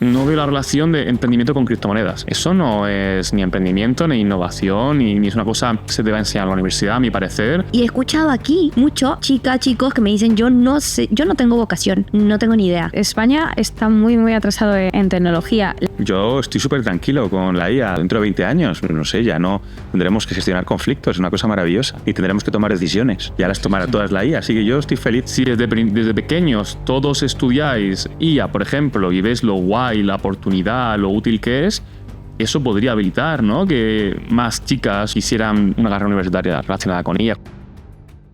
no veo la relación de emprendimiento con criptomonedas. Eso no es ni emprendimiento, ni innovación, ni es una cosa que se te va a enseñar en la universidad, a mi parecer. Y he escuchado aquí mucho chicos que me dicen, yo no sé, yo no tengo vocación, no tengo ni idea. España está muy atrasado en tecnología. Yo estoy súper tranquilo con la IA. Dentro de 20 años, no sé, ya no tendremos que gestionar conflictos, es una cosa maravillosa. Y tendremos que tomar decisiones. Ya las tomará todas la IA, así que yo estoy feliz. Si desde pequeños todos estudiáis IA, por ejemplo, y ves lo guay, la oportunidad, lo útil que es, eso podría habilitar, ¿no?, que más chicas hicieran una carrera universitaria relacionada con ella.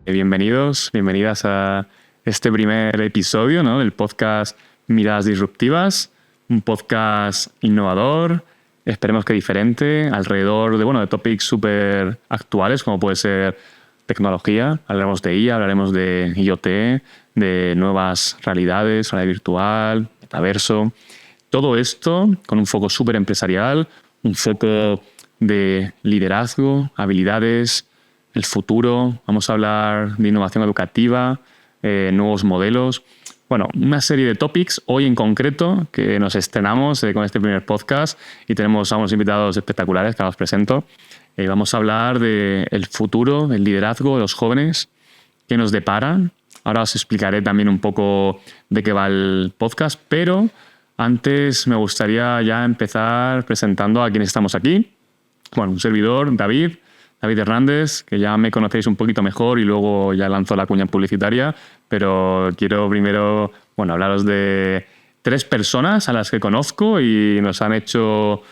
Bienvenidas a este primer episodio, ¿no?, del podcast Miradas Disruptivas, un podcast innovador, esperemos que diferente, alrededor de topics súper actuales, como puede ser tecnología. Hablaremos de IA, hablaremos de IoT, de nuevas realidades, realidad virtual, metaverso. Todo esto con un foco súper empresarial, un foco de liderazgo, habilidades, el futuro. Vamos a hablar de innovación educativa, nuevos modelos. Bueno, una serie de topics hoy en concreto que nos estrenamos con este primer podcast y tenemos a unos invitados espectaculares que ahora os presento. Vamos a hablar del futuro, del liderazgo de los jóvenes, qué nos deparan. Ahora os explicaré también un poco de qué va el podcast, pero antes me gustaría ya empezar presentando a quienes estamos aquí. Bueno, un servidor, David Hernández, que ya me conocéis un poquito mejor y luego ya lanzo la cuña publicitaria, pero quiero primero hablaros de 3 personas a las que conozco y nos han hecho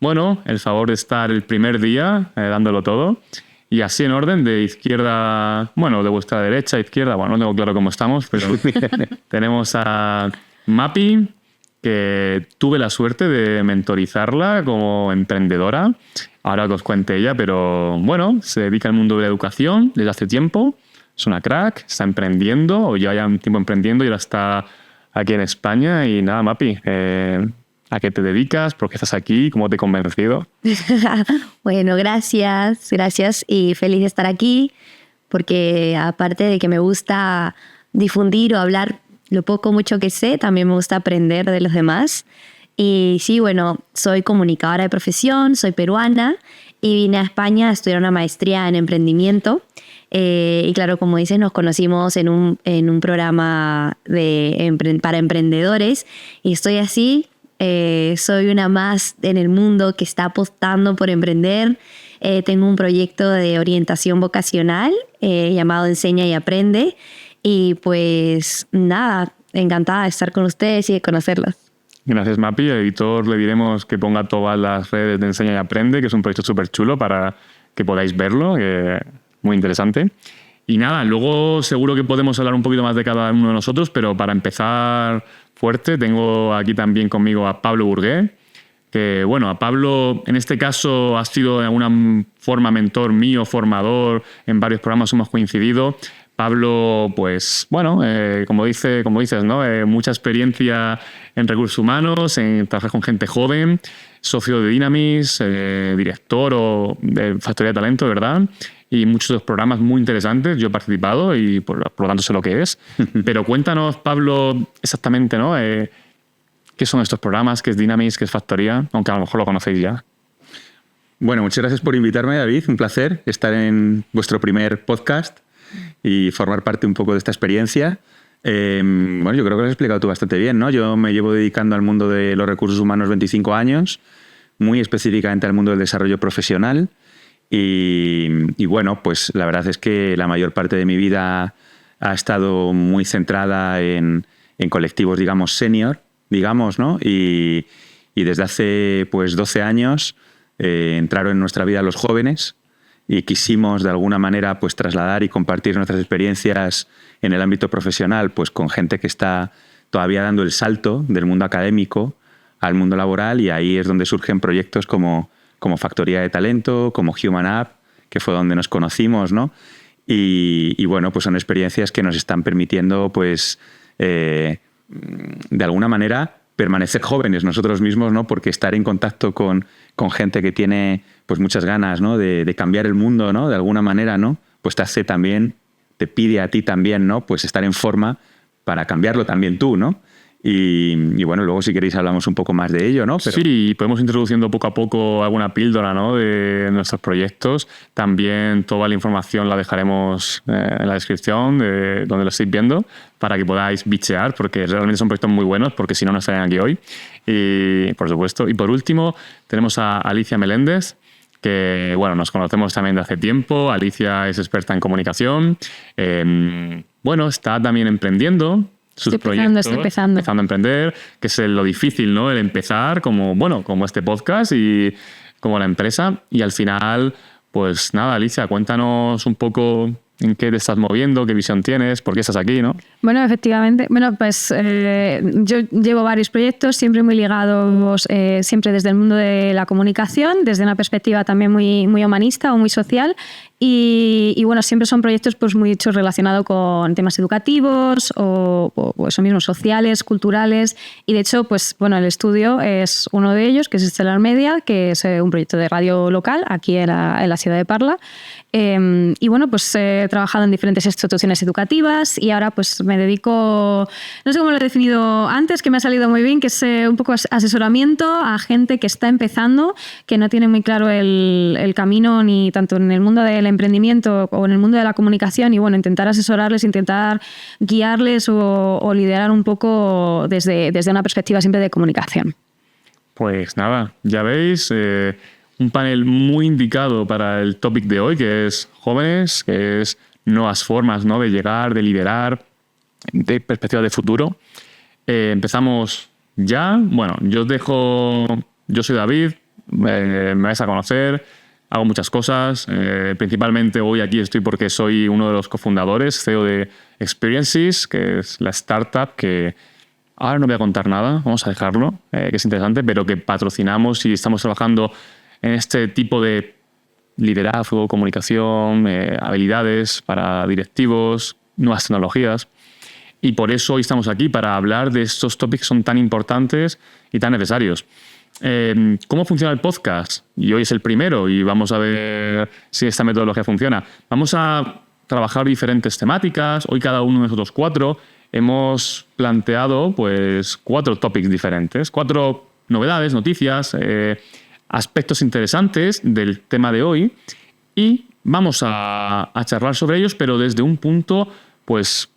el favor de estar el primer día dándolo todo. Y así en orden, de izquierda, de vuestra derecha a izquierda, no tengo claro cómo estamos, pero tenemos a Mapi, que tuve la suerte de mentorizarla como emprendedora. Ahora que os cuente ella, pero se dedica al mundo de la educación desde hace tiempo. Es una crack, está emprendiendo, o lleva ya un tiempo emprendiendo y ahora está aquí en España. Y nada, Mapi, ¿a qué te dedicas? ¿Por qué estás aquí? ¿Cómo te he convencido? Bueno, gracias y feliz de estar aquí, porque aparte de que me gusta difundir o hablar lo poco mucho que sé, también me gusta aprender de los demás. Y sí, soy comunicadora de profesión, soy peruana y vine a España a estudiar una maestría en emprendimiento. Y claro, como dices, nos conocimos en un programa para emprendedores y estoy así. Soy una más en el mundo que está apostando por emprender. Tengo un proyecto de orientación vocacional llamado Enseña y Aprende. Y pues nada, encantada de estar con ustedes y de conocerlos. Gracias, Mapi. Al editor le diremos que ponga todas las redes de Enseña y Aprende, que es un proyecto súper chulo para que podáis verlo, muy interesante. Y nada, luego seguro que podemos hablar un poquito más de cada uno de nosotros, pero para empezar fuerte tengo aquí también conmigo a Pablo Burgué, que a Pablo en este caso ha sido de alguna forma mentor mío, formador, en varios programas hemos coincidido. Pablo, pues como dices, ¿no? Mucha experiencia en recursos humanos, en trabajar con gente joven, socio de Dynamis, director de Factoría de Talento, ¿verdad? Y muchos de los programas muy interesantes. Yo he participado y por lo tanto sé lo que es. Pero cuéntanos, Pablo, exactamente, ¿no? ¿Qué son estos programas? ¿Qué es Dynamis? ¿Qué es Factoría? Aunque a lo mejor lo conocéis ya. Bueno, muchas gracias por invitarme, David. Un placer estar en vuestro primer podcast y formar parte un poco de esta experiencia. Yo creo que lo has explicado tú bastante bien, ¿no? Yo me llevo dedicando al mundo de los recursos humanos 25 años, muy específicamente al mundo del desarrollo profesional. Y pues la verdad es que la mayor parte de mi vida ha estado muy centrada en colectivos, digamos, senior, ¿no? Y desde hace 12 años entraron en nuestra vida los jóvenes y quisimos de alguna manera trasladar y compartir nuestras experiencias en el ámbito profesional con gente que está todavía dando el salto del mundo académico al mundo laboral, y ahí es donde surgen proyectos como Factoría de Talento, como Human App, que fue donde nos conocimos, ¿no? Y son experiencias que nos están permitiendo de alguna manera permanecer jóvenes nosotros mismos, ¿no? Porque estar en contacto con gente que tiene muchas ganas, ¿no? de cambiar el mundo, ¿no? De alguna manera, ¿no? Te pide a ti también, ¿no? Estar en forma para cambiarlo también tú, ¿no? Y bueno, luego si queréis hablamos un poco más de ello, ¿no? Pero... Sí, podemos introduciendo poco a poco alguna píldora, ¿no?, de nuestros proyectos. También toda la información la dejaremos en la descripción de donde lo estéis viendo para que podáis bichear, porque realmente son proyectos muy buenos, porque si no, no estarían aquí hoy. Y, por supuesto. Y por último, tenemos a Alicia Meléndez, que bueno, nos conocemos también de hace tiempo. Alicia es experta en comunicación. Bueno, está también emprendiendo sus proyectos. Estoy empezando a emprender, que es lo difícil, ¿no? El empezar como este podcast y como la empresa. Y al final, pues nada, Alicia, cuéntanos un poco en qué te estás moviendo, qué visión tienes, por qué estás aquí, ¿no? Bueno, efectivamente. Bueno, pues yo llevo varios proyectos, siempre muy ligados, siempre desde el mundo de la comunicación, desde una perspectiva también muy, muy humanista o muy social. Y bueno, siempre son proyectos pues muy hechos relacionados con temas educativos o eso mismo, sociales, culturales. Y de hecho, pues bueno, el estudio es uno de ellos, que es Stellar Media, que es un proyecto de radio local aquí en la ciudad de Parla. Y bueno, pues he trabajado en diferentes instituciones educativas y ahora pues me dedico, no sé cómo lo he definido antes, que me ha salido muy bien, que es un poco asesoramiento a gente que está empezando, que no tiene muy claro el camino ni tanto en el mundo del emprendimiento o en el mundo de la comunicación, y bueno, intentar asesorarles, intentar guiarles o liderar un poco desde una perspectiva siempre de comunicación. Pues nada, ya veis, un panel muy indicado para el topic de hoy, que es jóvenes, que es nuevas formas, ¿no?, de llegar, de liderar, de perspectiva de futuro. Empezamos ya. Bueno, yo soy David, me vais a conocer, hago muchas cosas. Principalmente hoy aquí estoy porque soy uno de los cofundadores, CEO de Experiences, que es la startup que ahora no voy a contar nada, vamos a dejarlo, que es interesante, pero que patrocinamos y estamos trabajando en este tipo de liderazgo, comunicación, habilidades para directivos, nuevas tecnologías. Y por eso hoy estamos aquí, para hablar de estos tópicos que son tan importantes y tan necesarios. ¿Cómo funciona el podcast? Y hoy es el primero y vamos a ver si esta metodología funciona. Vamos a trabajar diferentes temáticas. Hoy cada uno de nosotros 4 hemos planteado pues 4 topics diferentes, 4 novedades, noticias, aspectos interesantes del tema de hoy, y vamos a charlar sobre ellos, pero desde un punto pues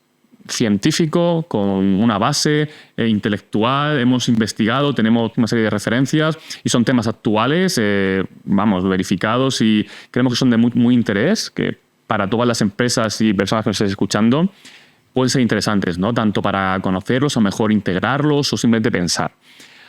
científico, con una base intelectual. Hemos investigado, tenemos una serie de referencias y son temas actuales, verificados, y creemos que son de muy interés, que para todas las empresas y personas que nos estén escuchando pueden ser interesantes, ¿no?, tanto para conocerlos, o mejor integrarlos, o simplemente pensar.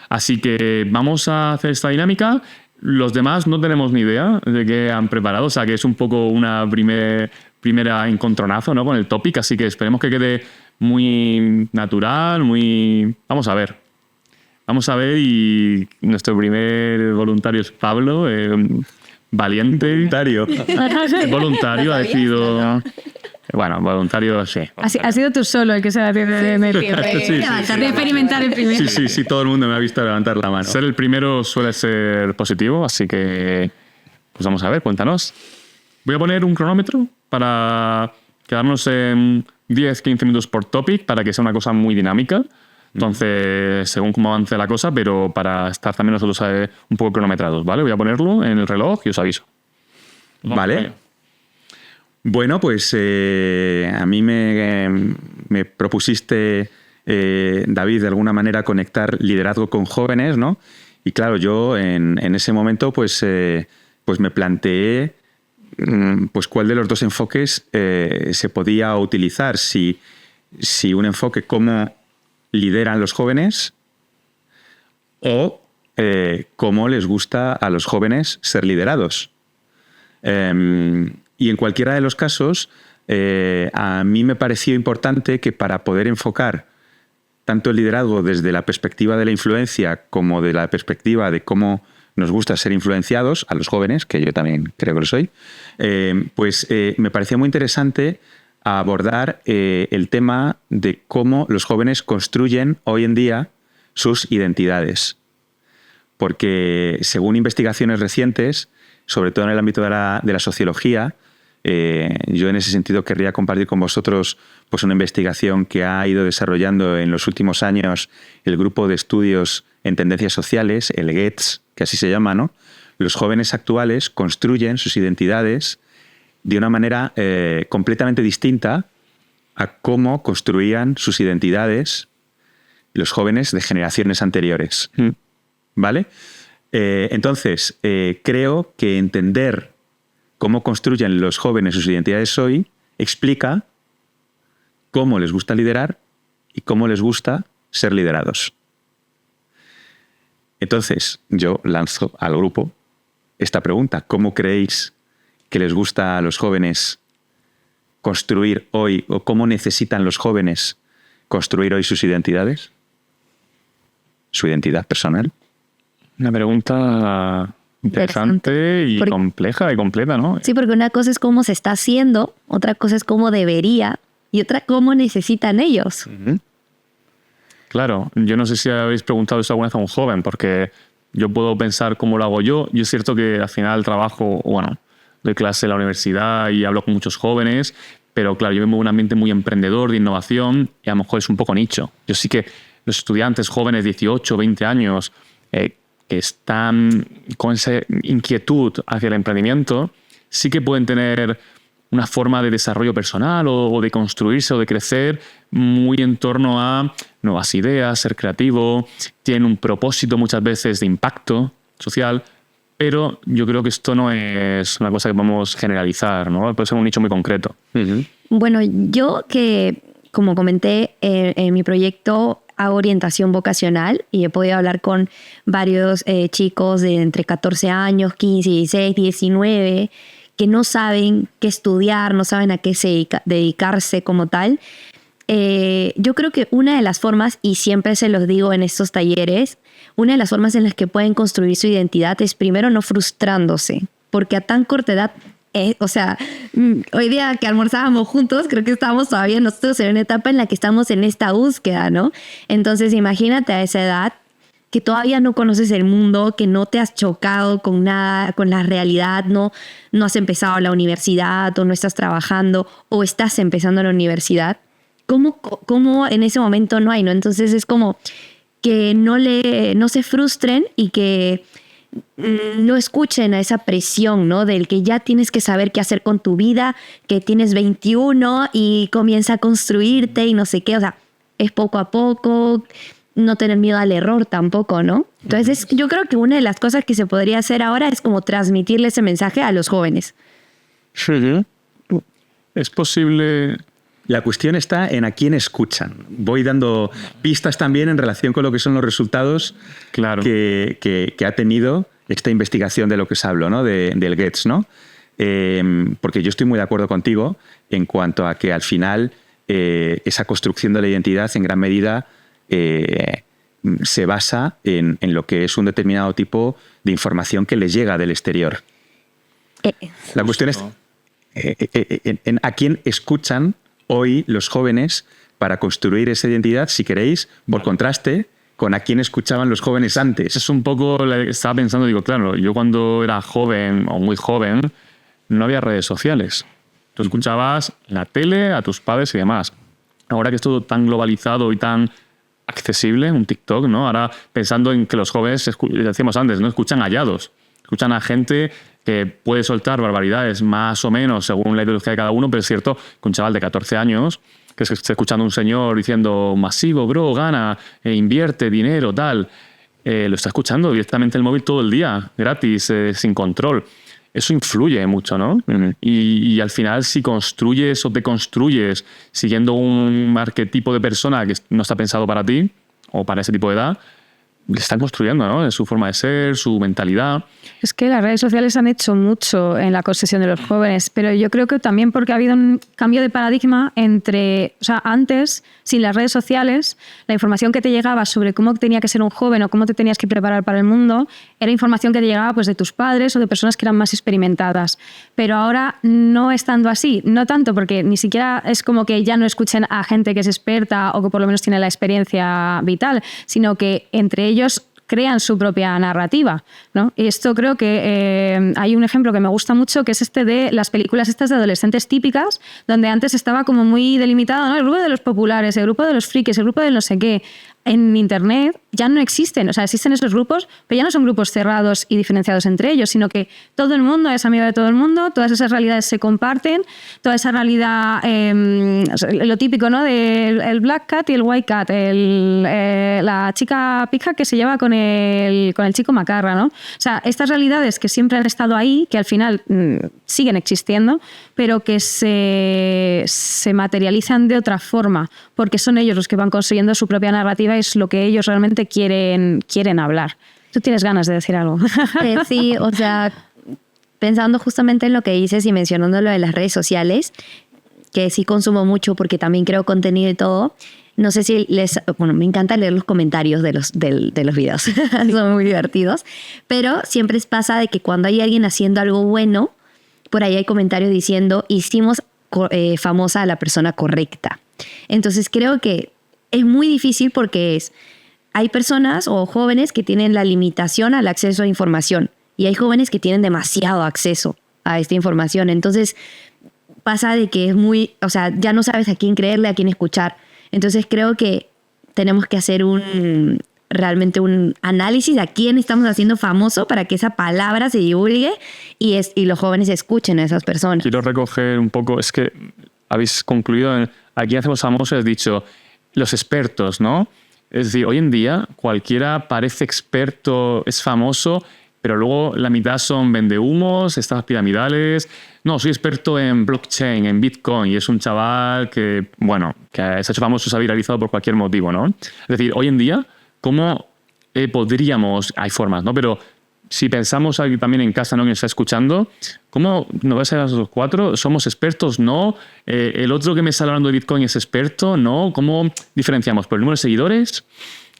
Así que vamos a hacer esta dinámica. Los demás no tenemos ni idea de qué han preparado, o sea que es un poco una primera encontronazo, ¿no?, con el topic, así que esperemos que quede muy natural, Vamos a ver. Y nuestro primer voluntario es Pablo, valiente. Voluntario ha decidido... Bueno, voluntario, sí. Ha sido tú solo el que se ha de meter. Sí. De experimentar el primero. Sí, todo el mundo me ha visto levantar la mano. Ser el primero suele ser positivo, así que pues vamos a ver, cuéntanos. Voy a poner un cronómetro para quedarnos en 10-15 minutos por topic, para que sea una cosa muy dinámica. Entonces, según cómo avance la cosa, pero para estar también nosotros un poco cronometrados, ¿vale? Voy a ponerlo en el reloj y os aviso. Vale. Bueno, pues a mí me propusiste, David, de alguna manera conectar liderazgo con jóvenes, ¿no? Y claro, yo en ese momento pues me planteé pues cuál de los dos enfoques se podía utilizar. Si un enfoque cómo lideran los jóvenes, o cómo les gusta a los jóvenes ser liderados. Y en cualquiera de los casos, a mí me pareció importante que para poder enfocar tanto el liderazgo desde la perspectiva de la influencia como de la perspectiva de cómo nos gusta ser influenciados a los jóvenes, que yo también creo que lo soy, me parecía muy interesante abordar el tema de cómo los jóvenes construyen hoy en día sus identidades. Porque según investigaciones recientes, sobre todo en el ámbito de la sociología, Yo en ese sentido querría compartir con vosotros pues una investigación que ha ido desarrollando en los últimos años el grupo de estudios en tendencias sociales, el GETS, que así se llama, ¿no? Los jóvenes actuales construyen sus identidades de una manera completamente distinta a cómo construían sus identidades los jóvenes de generaciones anteriores. ¿Vale? Entonces, creo que entender cómo construyen los jóvenes sus identidades hoy explica cómo les gusta liderar y cómo les gusta ser liderados. Entonces, yo lanzo al grupo esta pregunta. ¿Cómo creéis que les gusta a los jóvenes construir hoy, o cómo necesitan los jóvenes construir hoy sus identidades? Su identidad personal. Una pregunta interesante y compleja y completa, ¿no? Sí, porque una cosa es cómo se está haciendo, otra cosa es cómo debería y otra cómo necesitan ellos. Claro, yo no sé si habéis preguntado eso alguna vez a un joven, porque yo puedo pensar cómo lo hago yo. Yo es cierto que al final trabajo, bueno, doy clase en la universidad y hablo con muchos jóvenes, pero claro, yo me muevo en un ambiente muy emprendedor, de innovación, y a lo mejor es un poco nicho. Yo sí que los estudiantes jóvenes, 18, 20 años, que están con esa inquietud hacia el emprendimiento, sí que pueden tener una forma de desarrollo personal o de construirse o de crecer muy en torno a nuevas ideas, ser creativo, tienen un propósito muchas veces de impacto social, pero yo creo que esto no es una cosa que podemos generalizar, ¿no? Puede ser un nicho muy concreto. Bueno, yo que, como comenté, en mi proyecto hago orientación vocacional y he podido hablar con varios chicos de entre 14 años, 15, 16, 19, que no saben qué estudiar, no saben a qué dedicarse como tal. Yo creo que una de las formas, y siempre se los digo en estos talleres, una de las formas en las que pueden construir su identidad es primero no frustrándose, porque a tan corta edad, o sea, hoy día que almorzábamos juntos, creo que estábamos todavía nosotros en una etapa en la que estamos en esta búsqueda, ¿no? Entonces imagínate a esa edad que todavía no conoces el mundo, que no te has chocado con nada, con la realidad, no has empezado la universidad o no estás trabajando o estás empezando la universidad. ¿Cómo en ese momento no hay, no? Entonces es como que no se frustren y que no escuchen a esa presión, ¿no? Del que ya tienes que saber qué hacer con tu vida, que tienes 21 y comienza a construirte y no sé qué. O sea, es poco a poco, no tener miedo al error tampoco, ¿no? Entonces yo creo que una de las cosas que se podría hacer ahora es como transmitirle ese mensaje a los jóvenes. Sí. Es posible. La cuestión está en a quién escuchan. Voy dando pistas también en relación con lo que son los resultados que ha tenido esta investigación de lo que os hablo, ¿no? Del GETS, ¿no? Porque yo estoy muy de acuerdo contigo en cuanto a que al final esa construcción de la identidad en gran medida se basa en lo que es un determinado tipo de información que les llega del exterior. La cuestión es en a quién escuchan hoy los jóvenes para construir esa identidad, si queréis, por contraste con a quién escuchaban los jóvenes antes. Es un poco, estaba pensando, digo, claro, yo cuando era joven o muy joven no había redes sociales. Tú escuchabas la tele, a tus padres y demás. Ahora que es todo tan globalizado y tan accesible, un TikTok, ¿no? Ahora pensando en que los jóvenes, decíamos antes, ¿no? Escuchan hallados, escuchan a gente que puede soltar barbaridades más o menos según la ideología de cada uno, pero es cierto que un chaval de 14 años que está escuchando a un señor diciendo masivo, bro, gana, invierte dinero, tal, lo está escuchando directamente en el móvil todo el día, gratis, sin control. Eso influye mucho, ¿no? Y al final, si construyes o te construyes siguiendo un arquetipo de persona que no está pensado para ti o para ese tipo de edad, le están construyendo, ¿no? Su forma de ser, su mentalidad. Es que las redes sociales han hecho mucho en la construcción de los jóvenes, pero yo creo que también porque ha habido un cambio de paradigma entre, o sea, antes, sin las redes sociales, la información que te llegaba sobre cómo tenía que ser un joven o cómo te tenías que preparar para el mundo era información que te llegaba pues de tus padres o de personas que eran más experimentadas. Pero ahora no estando así, no tanto porque ni siquiera es como que ya no escuchen a gente que es experta o que por lo menos tiene la experiencia vital, sino que entre ellos crean su propia narrativa, ¿no? Y esto creo que hay un ejemplo que me gusta mucho, que es este de las películas estas de adolescentes típicas, donde antes estaba como muy delimitado, ¿no? El grupo de los populares, el grupo de los frikis, el grupo de no sé qué. En Internet ya no existen, o sea, existen esos grupos, pero ya no son grupos cerrados y diferenciados entre ellos, sino que todo el mundo es amigo de todo el mundo, todas esas realidades se comparten, toda esa realidad, lo típico, ¿no? El black cat y el white cat, la chica pija que se lleva con el chico macarra, ¿no? O sea, estas realidades que siempre han estado ahí, que al final siguen existiendo, pero que se materializan de otra forma, porque son ellos los que van construyendo su propia narrativa, es lo que ellos realmente quieren hablar. ¿Tú tienes ganas de decir algo? Sí, o sea, pensando justamente en lo que dices y mencionando lo de las redes sociales, que sí consumo mucho porque también creo contenido y todo, no sé si me encanta leer los comentarios de los videos, son muy divertidos, pero siempre pasa de que cuando hay alguien haciendo algo bueno, por ahí hay comentarios diciendo, hicimos famosa a la persona correcta. Entonces creo que es muy difícil porque hay personas o jóvenes que tienen la limitación al acceso a información y hay jóvenes que tienen demasiado acceso a esta información. Entonces pasa de que es ya no sabes a quién creerle, a quién escuchar. Entonces creo que tenemos que hacer realmente un análisis de a quién estamos haciendo famoso para que esa palabra se divulgue y los jóvenes escuchen a esas personas. Quiero recoger un poco, es que habéis concluido en a quién hacemos famoso, has dicho los expertos, ¿no? Es decir, hoy en día cualquiera parece experto, es famoso, pero luego la mitad son vendehumos, estafas piramidales. No, soy experto en blockchain, en Bitcoin, y es un chaval que se ha hecho famoso, se ha viralizado por cualquier motivo, ¿no? Es decir, hoy en día, ¿cómo podríamos, hay formas, ¿no? Pero si pensamos aquí también en casa, ¿no? Que nos está escuchando, ¿cómo nos vais a ver a los cuatro? ¿Somos expertos? ¿No? ¿El otro que me está hablando de Bitcoin es experto? ¿No? ¿Cómo diferenciamos? ¿Por el número de seguidores?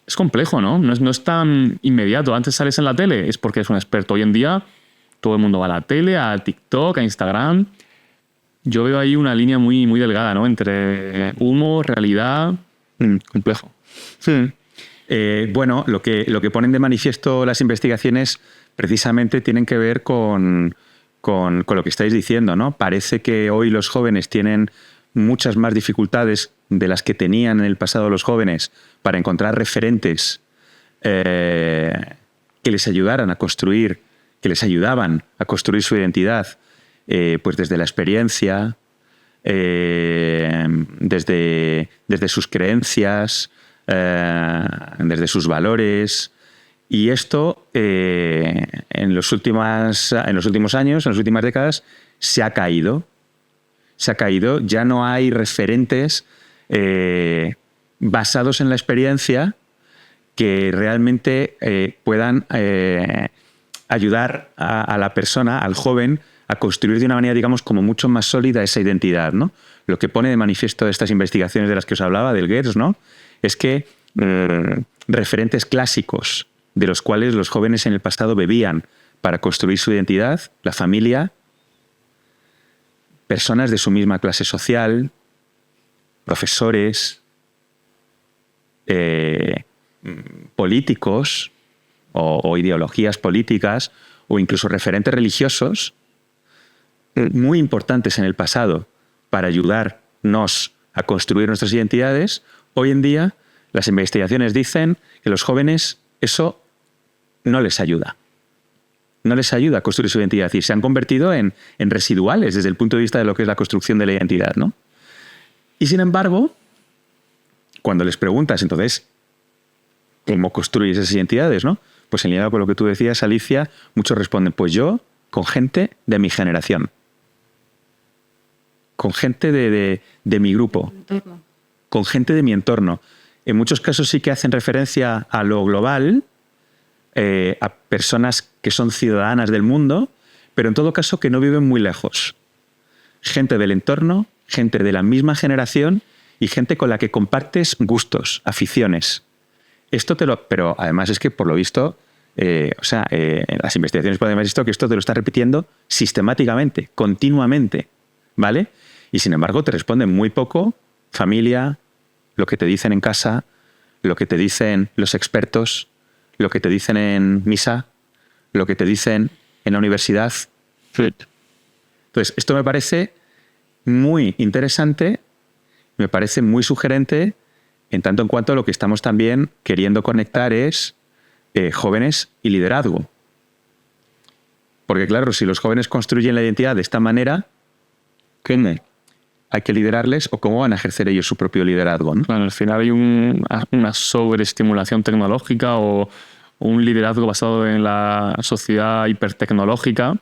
Es complejo, ¿no? No es tan inmediato. Antes sales en la tele, es porque eres un experto. Hoy en día todo el mundo va a la tele, a TikTok, a Instagram. Yo veo ahí una línea muy, muy delgada, ¿no? Entre humo, realidad. Complejo. Sí. Lo que ponen de manifiesto las investigaciones precisamente tienen que ver con lo que estáis diciendo, ¿no? Parece que hoy los jóvenes tienen muchas más dificultades de las que tenían en el pasado los jóvenes para encontrar referentes que les ayudaban a construir su identidad, pues desde la experiencia, desde sus creencias, desde sus valores. Y esto en los últimos años, en las últimas décadas, se ha caído. Ya no hay referentes basados en la experiencia que realmente puedan ayudar a la persona, al joven, a construir de una manera, digamos, como mucho más sólida esa identidad, ¿no? Lo que pone de manifiesto estas investigaciones de las que os hablaba, del GERS, ¿no? Es que referentes clásicos de los cuales los jóvenes en el pasado bebían para construir su identidad, la familia, personas de su misma clase social, profesores, políticos o ideologías políticas o incluso referentes religiosos muy importantes en el pasado para ayudarnos a construir nuestras identidades. Hoy en día las investigaciones dicen que los jóvenes eso no les ayuda. No les ayuda a construir su identidad y se han convertido en residuales desde el punto de vista de lo que es la construcción de la identidad, ¿no? Y sin embargo, cuando les preguntas, entonces, ¿cómo construyes esas identidades, no? Pues en línea con lo que tú decías, Alicia, muchos responden, pues yo con gente de mi generación, con gente de mi grupo, con gente de mi entorno. En muchos casos sí que hacen referencia a lo global, a personas que son ciudadanas del mundo, pero en todo caso que no viven muy lejos. Gente del entorno, gente de la misma generación y gente con la que compartes gustos, aficiones. Pero además es que, por lo visto, en las investigaciones podemos haber visto que esto te lo está repitiendo sistemáticamente, continuamente, ¿vale? Y sin embargo te responden muy poco familia, lo que te dicen en casa, lo que te dicen los expertos, lo que te dicen en misa, lo que te dicen en la universidad. Entonces, esto me parece muy interesante, me parece muy sugerente, en tanto en cuanto lo que estamos también queriendo conectar es jóvenes y liderazgo. Porque claro, si los jóvenes construyen la identidad de esta manera, ¿qué hay que liderarles o cómo van a ejercer ellos su propio liderazgo, ¿no? Claro, al final hay una sobreestimulación tecnológica o un liderazgo basado en la sociedad hipertecnológica,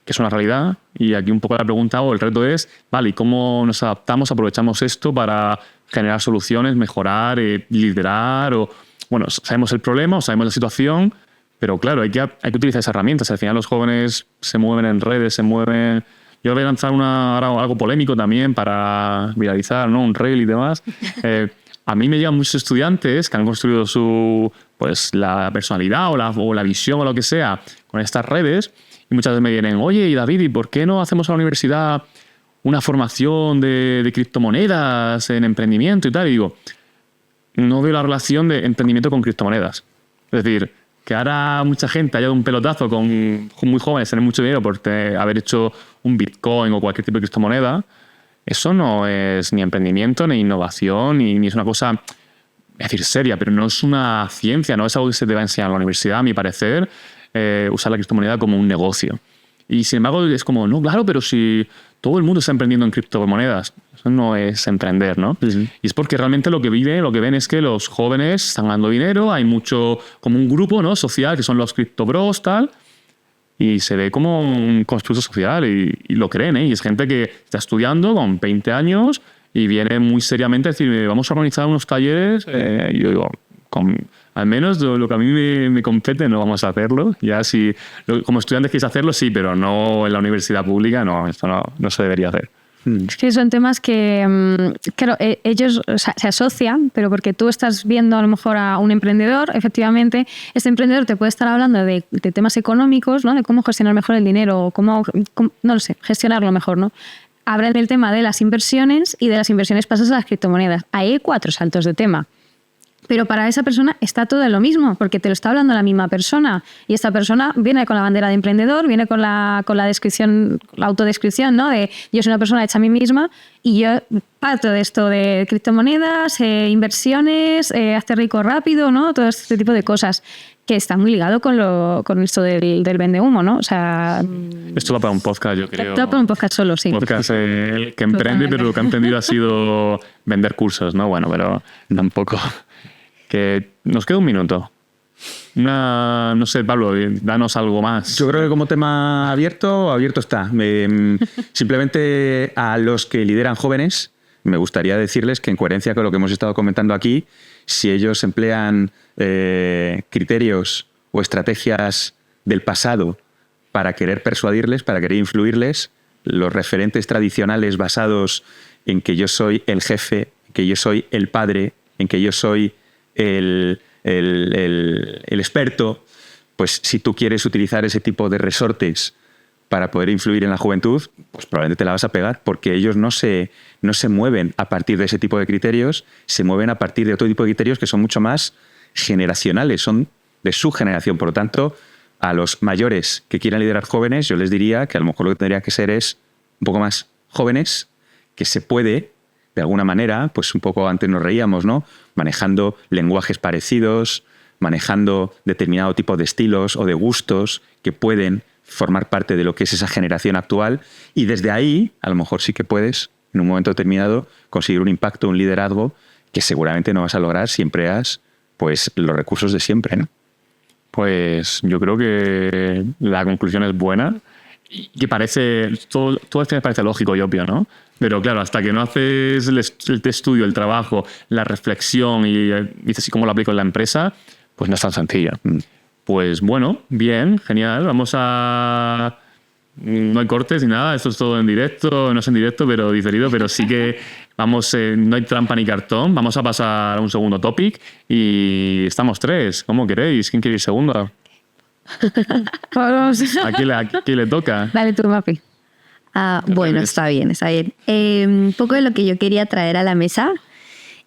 que es una realidad. Y aquí un poco la pregunta o el reto es, vale, ¿y cómo nos adaptamos, aprovechamos esto para generar soluciones, mejorar, liderar? O bueno, sabemos el problema o sabemos la situación, pero claro, hay que utilizar esas herramientas. Al final los jóvenes se mueven en redes, se mueven... Yo voy a lanzar ahora algo polémico también para viralizar, ¿no? Un reel y demás. A mí me llegan muchos estudiantes que han construido la personalidad o la visión o lo que sea con estas redes, y muchas veces me vienen, oye, y David, ¿y por qué no hacemos a la universidad una formación de criptomonedas en emprendimiento y tal? Y digo, no veo la relación de emprendimiento con criptomonedas. Es decir, que ahora mucha gente haya dado un pelotazo con muy jóvenes, tener mucho dinero por haber hecho un Bitcoin o cualquier tipo de criptomoneda, eso no es ni emprendimiento, ni innovación, ni es una cosa, voy a decir, seria, pero no es una ciencia, no es algo que se te va a enseñar en la universidad, a mi parecer, usar la criptomoneda como un negocio. Y sin embargo es como, no, claro, pero si todo el mundo está emprendiendo en criptomonedas, eso no es emprender, ¿no? Uh-huh. Y es porque realmente lo que ven es que los jóvenes están ganando dinero, hay mucho, como un grupo, ¿no?, social, que son los criptobros, tal, y se ve como un constructo social y lo creen, ¿eh? Y es gente que está estudiando con 20 años y viene muy seriamente a decirme, vamos a organizar unos talleres, y yo digo, al menos lo que a mí me compete no vamos a hacerlo. Ya si como estudiantes quieres hacerlo, sí, pero no en la universidad pública, no, esto no se debería hacer. Es que son temas que, claro, ellos se asocian, pero porque tú estás viendo a lo mejor a un emprendedor, efectivamente, este emprendedor te puede estar hablando de temas económicos, ¿no? De cómo gestionar mejor el dinero, cómo no lo sé, gestionarlo mejor, ¿no? Hablan del tema de las inversiones y de las inversiones pasas a las criptomonedas. Hay 4 saltos de tema. Pero para esa persona está todo lo mismo, porque te lo está hablando la misma persona. Y esta persona viene con la bandera de emprendedor, viene con la descripción, la autodescripción, ¿no? De yo soy una persona hecha a mí misma y yo parto de esto de criptomonedas, inversiones, hazte rico rápido, ¿no? Todo este tipo de cosas que está muy ligado con esto del vendehumo, ¿no? O sea... Esto va para un podcast, yo creo. Esto va para un podcast solo, sí. Podcast que emprende, totalmente. Pero lo que ha emprendido ha sido vender cursos, ¿no? Bueno, pero tampoco... Que nos queda un minuto. No sé, Pablo, danos algo más. Yo creo que como tema abierto está. Simplemente a los que lideran jóvenes, me gustaría decirles que en coherencia con lo que hemos estado comentando aquí, si ellos emplean criterios o estrategias del pasado para querer persuadirles, para querer influirles, los referentes tradicionales basados en que yo soy el jefe, en que yo soy el padre, en que yo soy el experto, pues si tú quieres utilizar ese tipo de resortes para poder influir en la juventud, pues probablemente te la vas a pegar, porque ellos no se mueven a partir de ese tipo de criterios, se mueven a partir de otro tipo de criterios que son mucho más generacionales, son de su generación. Por lo tanto, a los mayores que quieran liderar jóvenes, yo les diría que a lo mejor lo que tendría que ser es un poco más jóvenes, que se puede, de alguna manera, pues un poco antes nos reíamos, ¿no?, manejando lenguajes parecidos, manejando determinado tipo de estilos o de gustos que pueden formar parte de lo que es esa generación actual, y desde ahí a lo mejor sí que puedes en un momento determinado conseguir un impacto, un liderazgo que seguramente no vas a lograr si empleas pues los recursos de siempre, ¿no? Pues yo creo que la conclusión es buena y que parece todo esto me parece lógico y obvio, ¿no? Pero claro, hasta que no haces el estudio, el trabajo, la reflexión y dices, ¿y cómo lo aplico en la empresa? Pues no es tan sencilla. Pues bueno, bien, genial. Vamos a... No hay cortes ni nada, esto es todo en directo, no es en directo, pero diferido, pero sí que vamos, no hay trampa ni cartón. Vamos a pasar a un segundo topic y estamos 3. ¿Cómo queréis? ¿Quién quiere ir segundo? ¿A quién le toca? Dale tú, Mapi. Bueno, está bien. Un poco de lo que yo quería traer a la mesa.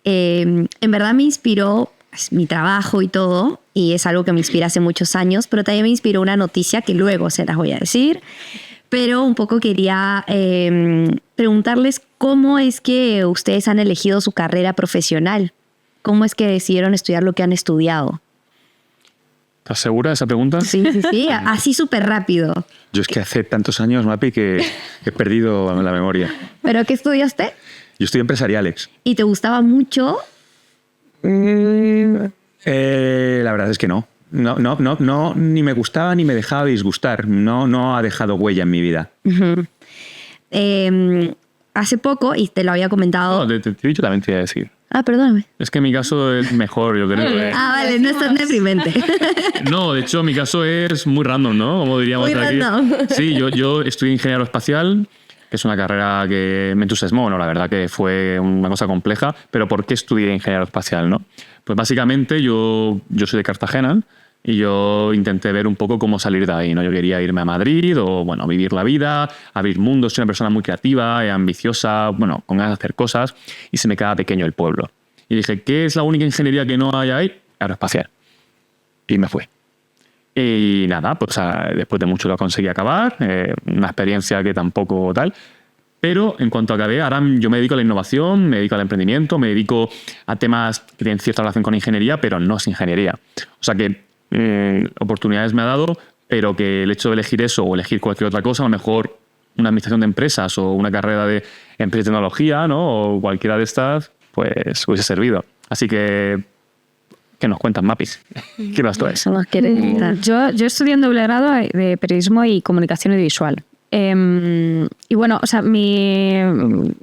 En verdad me inspiró mi trabajo y todo. y es algo que me inspira hace muchos años, pero también me inspiró una noticia que luego se las voy a decir. Pero un poco quería preguntarles cómo es que ustedes han elegido su carrera profesional. ¿Cómo es que decidieron estudiar lo que han estudiado? ¿Estás segura de esa pregunta? Sí, así súper rápido. Yo es que hace tantos años, Mapi, que he perdido la memoria. ¿Pero qué estudiaste? Yo estoy empresariales. ¿Y te gustaba mucho? La verdad es que no. No, ni me gustaba ni me dejaba disgustar. No ha dejado huella en mi vida. Uh-huh. Hace poco, y te lo había comentado... No, te he dicho también te iba a decir. Ah, perdóname. Es que mi caso es mejor, yo creo. Vale, no es tan deprimente. No, de hecho, mi caso es muy random, ¿no? Como diríamos muy aquí. Random. Sí, yo estudié ingeniero espacial, que es una carrera que me entusiasmó, ¿no? La verdad que fue una cosa compleja, pero ¿por qué estudié ingeniero espacial, no? Pues básicamente yo soy de Cartagena y yo intenté ver un poco cómo salir de ahí, ¿no? Yo quería irme a Madrid o, bueno, vivir la vida, abrir mundos. Soy una persona muy creativa y ambiciosa, bueno, con ganas de hacer cosas, y se me queda pequeño el pueblo. Y dije, ¿qué es la única ingeniería que no hay ahí? Aeroespacial. Y me fui. Y nada, pues después de mucho lo conseguí acabar, una experiencia que tampoco tal. Pero en cuanto acabé, ahora yo me dedico a la innovación, me dedico al emprendimiento, me dedico a temas que tienen cierta relación con ingeniería, pero no es ingeniería. O sea que oportunidades me ha dado, pero que el hecho de elegir eso o elegir cualquier otra cosa, a lo mejor una administración de empresas o una carrera de empresa de tecnología, ¿no? O cualquiera de estas, pues hubiese servido. Así que, ¿qué nos cuentas, Mapis? ¿Qué vas tú a eso? Yo estudié en doble grado de periodismo y comunicación audiovisual. Y bueno, o sea, yo en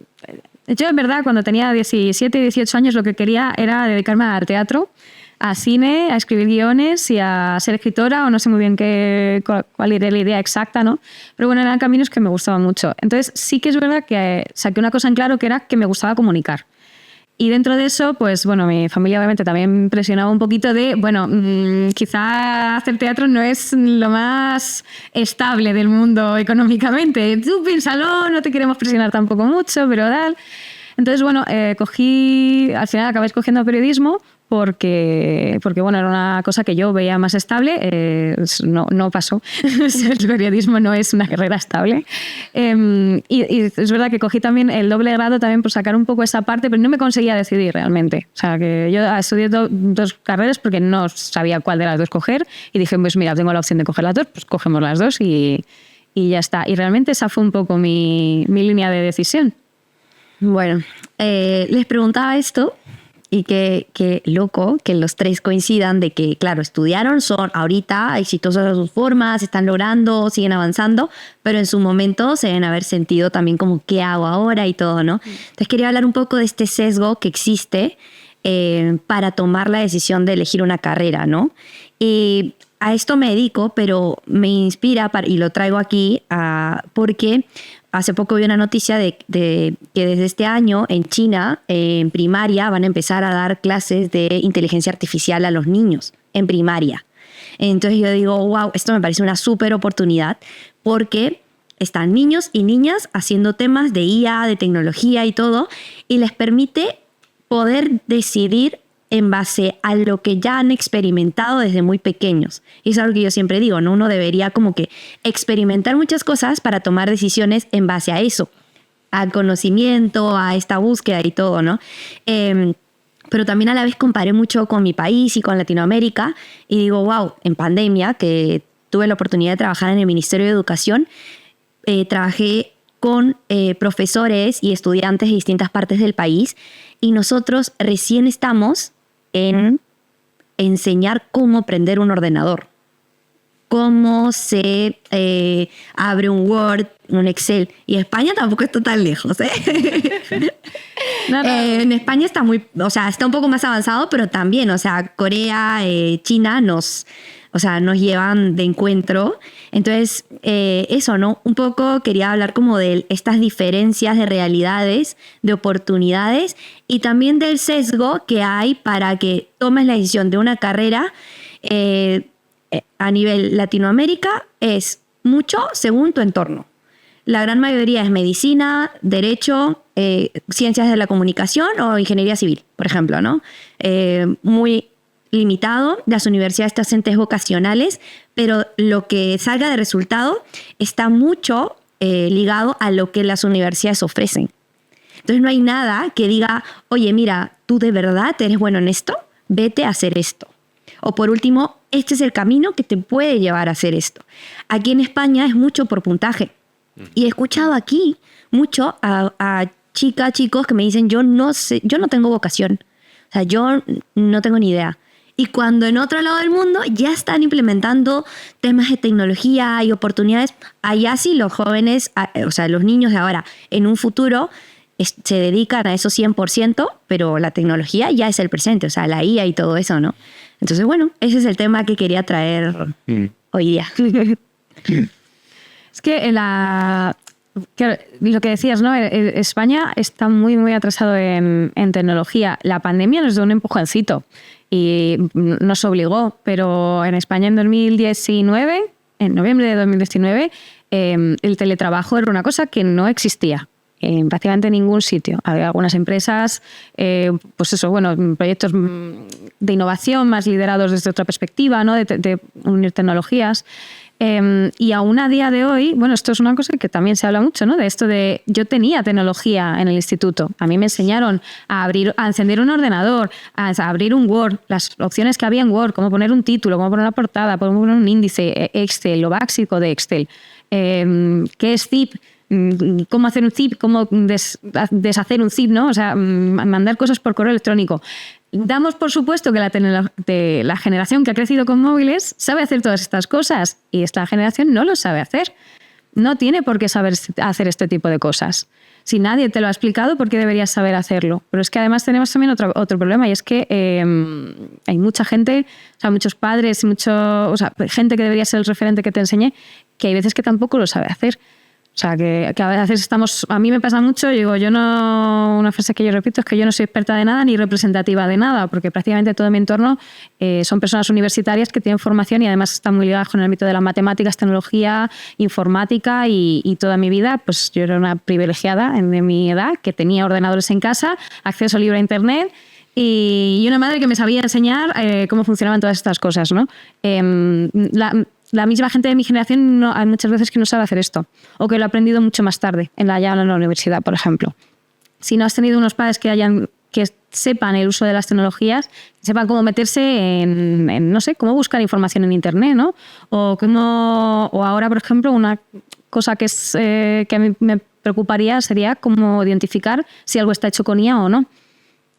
verdad cuando tenía 17, 18 años lo que quería era dedicarme al teatro, a cine, a escribir guiones y a ser escritora, o no sé muy bien cuál era la idea exacta, ¿no? Pero bueno, eran caminos que me gustaban mucho. Entonces sí que es verdad que saqué una cosa en claro, que era que me gustaba comunicar. Y dentro de eso, pues bueno, mi familia obviamente también presionaba un poquito de, bueno, quizá hacer teatro no es lo más estable del mundo económicamente. Tú piénsalo, no te queremos presionar tampoco mucho, pero tal. Entonces, bueno, al final acabé escogiendo periodismo porque bueno, era una cosa que yo veía más estable. No pasó. El periodismo no es una carrera estable. Y es verdad que cogí también el doble grado también por sacar un poco esa parte, pero no me conseguía decidir realmente. O sea, que yo estudié dos carreras porque no sabía cuál de las dos coger y dije, pues mira, tengo la opción de coger las dos, pues cogemos las dos y ya está. Y realmente esa fue un poco mi línea de decisión. Bueno, les preguntaba esto y qué loco que los tres coincidan de que, claro, estudiaron, son ahorita exitosos de sus formas, están logrando, siguen avanzando, pero en su momento se deben haber sentido también como ¿qué hago ahora? Y todo, ¿no? Entonces quería hablar un poco de este sesgo que existe para tomar la decisión de elegir una carrera, ¿no? Y a esto me dedico, pero me inspira y lo traigo aquí porque hace poco vi una noticia de que desde este año en China, en primaria, van a empezar a dar clases de inteligencia artificial a los niños en primaria. Entonces yo digo, wow, esto me parece una súper oportunidad porque están niños y niñas haciendo temas de IA, de tecnología y todo, y les permite poder decidir en base a lo que ya han experimentado desde muy pequeños. Y es algo que yo siempre digo, ¿no? Uno debería como que experimentar muchas cosas para tomar decisiones en base a eso, al conocimiento, a esta búsqueda y todo, ¿no? Pero también a la vez comparé mucho con mi país y con Latinoamérica y digo, wow, en pandemia, que tuve la oportunidad de trabajar en el Ministerio de Educación, trabajé con profesores y estudiantes de distintas partes del país y nosotros recién estamos en enseñar cómo prender un ordenador, cómo se abre un Word, un Excel. Y España tampoco está tan lejos, ¿eh? No. En España está está un poco más avanzado, pero también, o sea, Corea, China nos llevan de encuentro. Entonces, eso, ¿no? Un poco quería hablar como de estas diferencias de realidades, de oportunidades y también del sesgo que hay para que tomes la decisión de una carrera a nivel Latinoamérica es mucho según tu entorno. La gran mayoría es medicina, derecho, ciencias de la comunicación o ingeniería civil, por ejemplo, ¿no? Muy limitado, las universidades te hacen test vocacionales, pero lo que salga de resultado está mucho ligado a lo que las universidades ofrecen. Entonces no hay nada que diga, oye, mira, tú de verdad eres bueno en esto, vete a hacer esto. O por último, este es el camino que te puede llevar a hacer esto. Aquí en España es mucho por puntaje. Y he escuchado aquí mucho a chicos que me dicen, yo no sé, yo no tengo vocación. O sea, yo no tengo ni idea. Y cuando en otro lado del mundo ya están implementando temas de tecnología y oportunidades, allá sí los jóvenes, o sea, los niños de ahora, en un futuro se dedican a eso 100%, pero la tecnología ya es el presente, o sea, la IA y todo eso, ¿no? Entonces, bueno, ese es el tema que quería traer hoy día. Es que lo que decías, ¿no? España está muy, muy atrasado en tecnología. La pandemia nos dio un empujoncito y nos obligó, pero en España en 2019, en noviembre de 2019, el teletrabajo era una cosa que no existía en prácticamente ningún sitio. Había algunas empresas, pues eso, bueno, proyectos de innovación más liderados desde otra perspectiva, ¿no? De unir tecnologías. Y aún a día de hoy, bueno, esto es una cosa que también se habla mucho, ¿no? De esto de, yo tenía tecnología en el instituto. A mí me enseñaron a encender un ordenador, a abrir un Word, las opciones que había en Word, cómo poner un título, cómo poner una portada, cómo poner un índice, Excel, lo básico de Excel. ¿Qué es zip? Cómo hacer un zip, cómo deshacer un zip, ¿no? O sea, mandar cosas por correo electrónico. Damos por supuesto que la generación que ha crecido con móviles sabe hacer todas estas cosas y esta generación no lo sabe hacer. No tiene por qué saber hacer este tipo de cosas. Si nadie te lo ha explicado, ¿por qué deberías saber hacerlo? Pero es que además tenemos también otro problema y es que hay mucha gente, o sea, muchos padres, gente que debería ser el referente que te enseñe, que hay veces que tampoco lo sabe hacer. O sea, que a veces a mí me pasa mucho, una frase que yo repito es que yo no soy experta de nada ni representativa de nada, porque prácticamente todo mi entorno son personas universitarias que tienen formación y además están muy ligadas con el ámbito de las matemáticas, tecnología, informática y toda mi vida, pues yo era una privilegiada de mi edad, que tenía ordenadores en casa, acceso libre a internet y una madre que me sabía enseñar cómo funcionaban todas estas cosas, ¿no? La misma gente de mi generación hay muchas veces que no sabe hacer esto o que lo ha aprendido mucho más tarde, en la universidad, por ejemplo. Si no has tenido unos padres que sepan el uso de las tecnologías, que sepan cómo meterse en no sé, cómo buscar información en internet, ¿no? O ahora, por ejemplo, una cosa que a mí me preocuparía sería cómo identificar si algo está hecho con IA o no.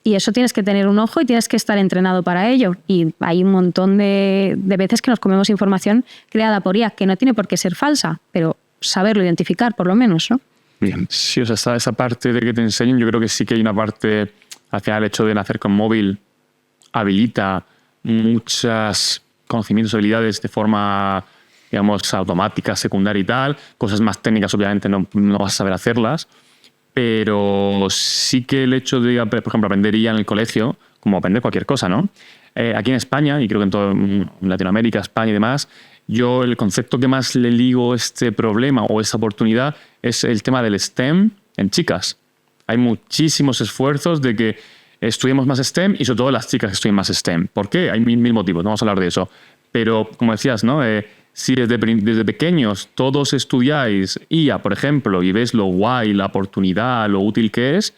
Y eso tienes que tener un ojo y tienes que estar entrenado para ello. Y hay un montón de veces que nos comemos información creada por IA, que no tiene por qué ser falsa, pero saberlo identificar, por lo menos, ¿no? Bien. Sí, o sea, esa parte de que te enseñen, yo creo que sí que hay una parte, al final el hecho de nacer con móvil habilita muchos conocimientos, habilidades de forma, digamos, automática, secundaria y tal. Cosas más técnicas, obviamente, no vas a saber hacerlas. Pero sí que el hecho de, por ejemplo, aprender IA en el colegio, como aprender cualquier cosa, ¿no? Aquí en España, y creo que en toda Latinoamérica, España y demás, yo el concepto que más le ligo este problema o esta oportunidad es el tema del STEM en chicas. Hay muchísimos esfuerzos de que estudiemos más STEM y sobre todo las chicas que estudien más STEM. ¿Por qué? Hay mil motivos, no vamos a hablar de eso. Pero, como decías, ¿no? Si desde pequeños todos estudiáis IA, por ejemplo, y ves lo guay, la oportunidad, lo útil que es,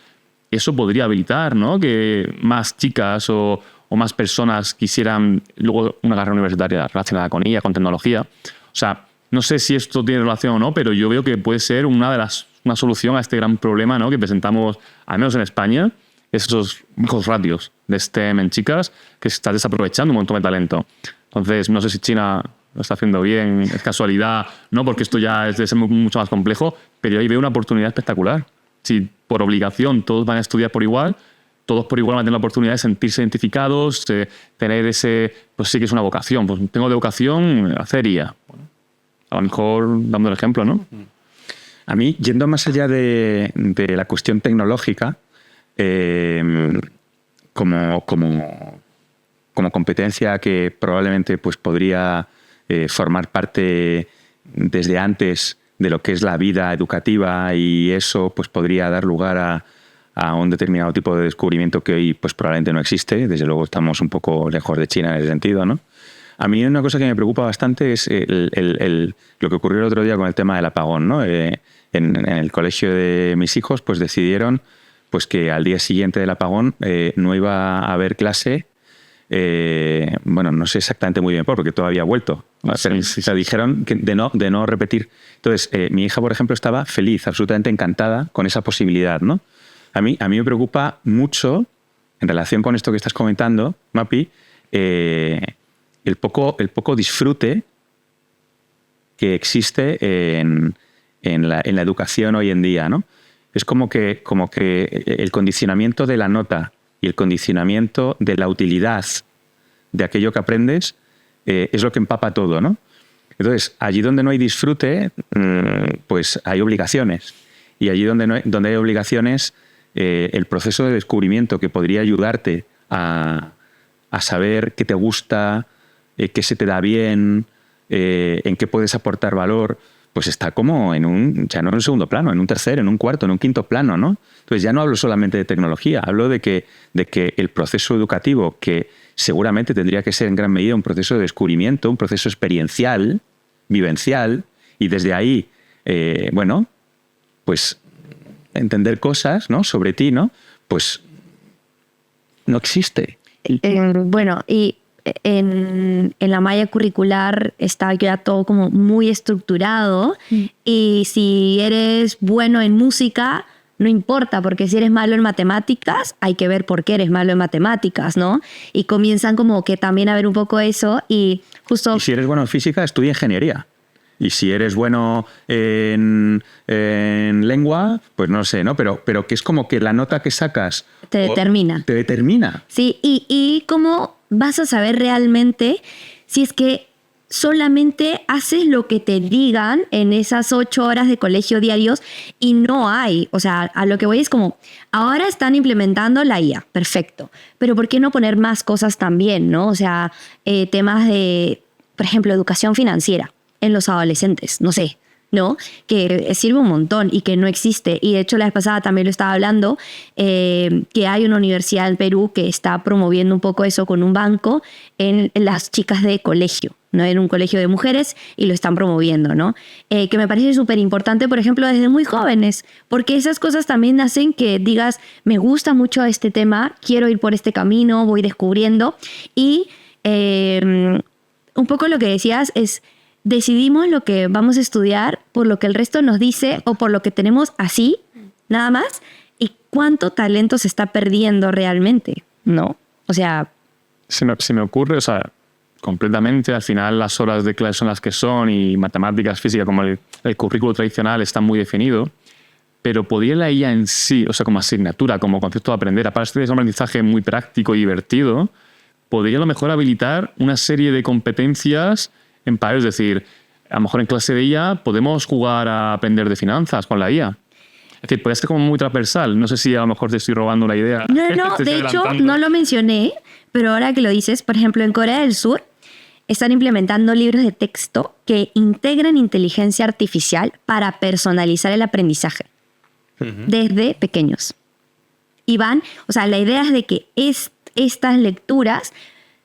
eso podría habilitar, ¿no? Que más chicas o más personas quisieran luego una carrera universitaria relacionada con IA, con tecnología. O sea, no sé si esto tiene relación o no, pero yo veo que puede ser una solución a este gran problema, ¿no? Que presentamos, al menos en España, esos bajos ratios de STEM en chicas, que se está desaprovechando un montón de talento. Entonces, no sé si China lo está haciendo bien, es casualidad, no, porque esto ya es de ser mucho más complejo, pero yo ahí veo una oportunidad espectacular. Si por obligación todos van a estudiar por igual, todos por igual van a tener la oportunidad de sentirse identificados, de tener pues sí que es una vocación. Pues tengo de vocación hacer IA. Bueno, a lo mejor dando el ejemplo, ¿no? A mí, yendo más allá de la cuestión tecnológica, como competencia que probablemente pues podría formar parte desde antes de lo que es la vida educativa, y eso pues podría dar lugar a a un determinado tipo de descubrimiento que hoy pues probablemente no existe. Desde luego estamos un poco lejos de China en ese sentido, ¿no? A mí una cosa que me preocupa bastante es lo que ocurrió el otro día con el tema del apagón, ¿no? En el colegio de mis hijos pues decidieron pues que al día siguiente del apagón no iba a haber clase. Bueno, no sé exactamente muy bien porque todavía ha vuelto. Sí. O sea, dijeron que de no repetir. Entonces, mi hija, por ejemplo, estaba feliz, absolutamente encantada con esa posibilidad, ¿no? A mí me preocupa mucho, en relación con esto que estás comentando, Mapi, el poco disfrute que existe en la educación hoy en día, ¿no? Es como que el condicionamiento de la nota y el condicionamiento de la utilidad de aquello que aprendes es lo que empapa todo, ¿no? Entonces, allí donde no hay disfrute, pues hay obligaciones. Y allí donde hay obligaciones, el proceso de descubrimiento que podría ayudarte a saber qué te gusta, qué se te da bien, en qué puedes aportar valor, pues está como ya no en un segundo plano, en un tercer, en un cuarto, en un quinto plano, ¿no? Entonces ya no hablo solamente de tecnología, hablo de que el proceso educativo, que seguramente tendría que ser en gran medida un proceso de descubrimiento, un proceso experiencial, vivencial, y desde ahí, bueno, pues entender cosas, ¿no?, sobre ti, ¿no? Pues no existe. Bueno, y en la malla curricular está ya todo como muy estructurado y si eres bueno en música, no importa, porque si eres malo en matemáticas, hay que ver por qué eres malo en matemáticas, ¿no? Y comienzan como que también a ver un poco eso y justo... Y si eres bueno en física, estudia ingeniería. Y si eres bueno en lengua, pues no sé, ¿no? Pero que es como que la nota que sacas... Te determina. Te determina. Sí, y cómo vas a saber realmente si es que solamente haces lo que te digan en esas 8 horas de colegio diarios y no hay. O sea, a lo que voy es como, ahora están implementando la IA, perfecto. Pero ¿por qué no poner más cosas también, no? O sea, temas de, por ejemplo, educación financiera en los adolescentes, no sé, ¿no? Que sirve un montón y que no existe. Y de hecho la vez pasada también lo estaba hablando, que hay una universidad en Perú que está promoviendo un poco eso con un banco en las chicas de colegio, ¿no? En un colegio de mujeres y lo están promoviendo, ¿no? Que me parece súper importante, por ejemplo, desde muy jóvenes, porque esas cosas también hacen que digas, me gusta mucho este tema, quiero ir por este camino, voy descubriendo. Y un poco lo que decías es... Decidimos lo que vamos a estudiar por lo que el resto nos dice o por lo que tenemos así, nada más, y cuánto talento se está perdiendo realmente, ¿no? O sea... Se me ocurre, o sea, completamente, al final las horas de clase son las que son y matemáticas, física, como el currículo tradicional está muy definido, pero podría la IA en sí, o sea, como asignatura, como concepto de aprender, aparte de un aprendizaje muy práctico y divertido, podría a lo mejor habilitar una serie de competencias en paralelo, es decir, a lo mejor en clase de IA podemos jugar a aprender de finanzas con la IA. Es decir, puede ser como muy transversal. No sé si a lo mejor te estoy robando la idea. No, de hecho no lo mencioné, pero ahora que lo dices, por ejemplo, en Corea del Sur están implementando libros de texto que integran inteligencia artificial para personalizar el aprendizaje desde pequeños. Y van, o sea, la idea es de que estas lecturas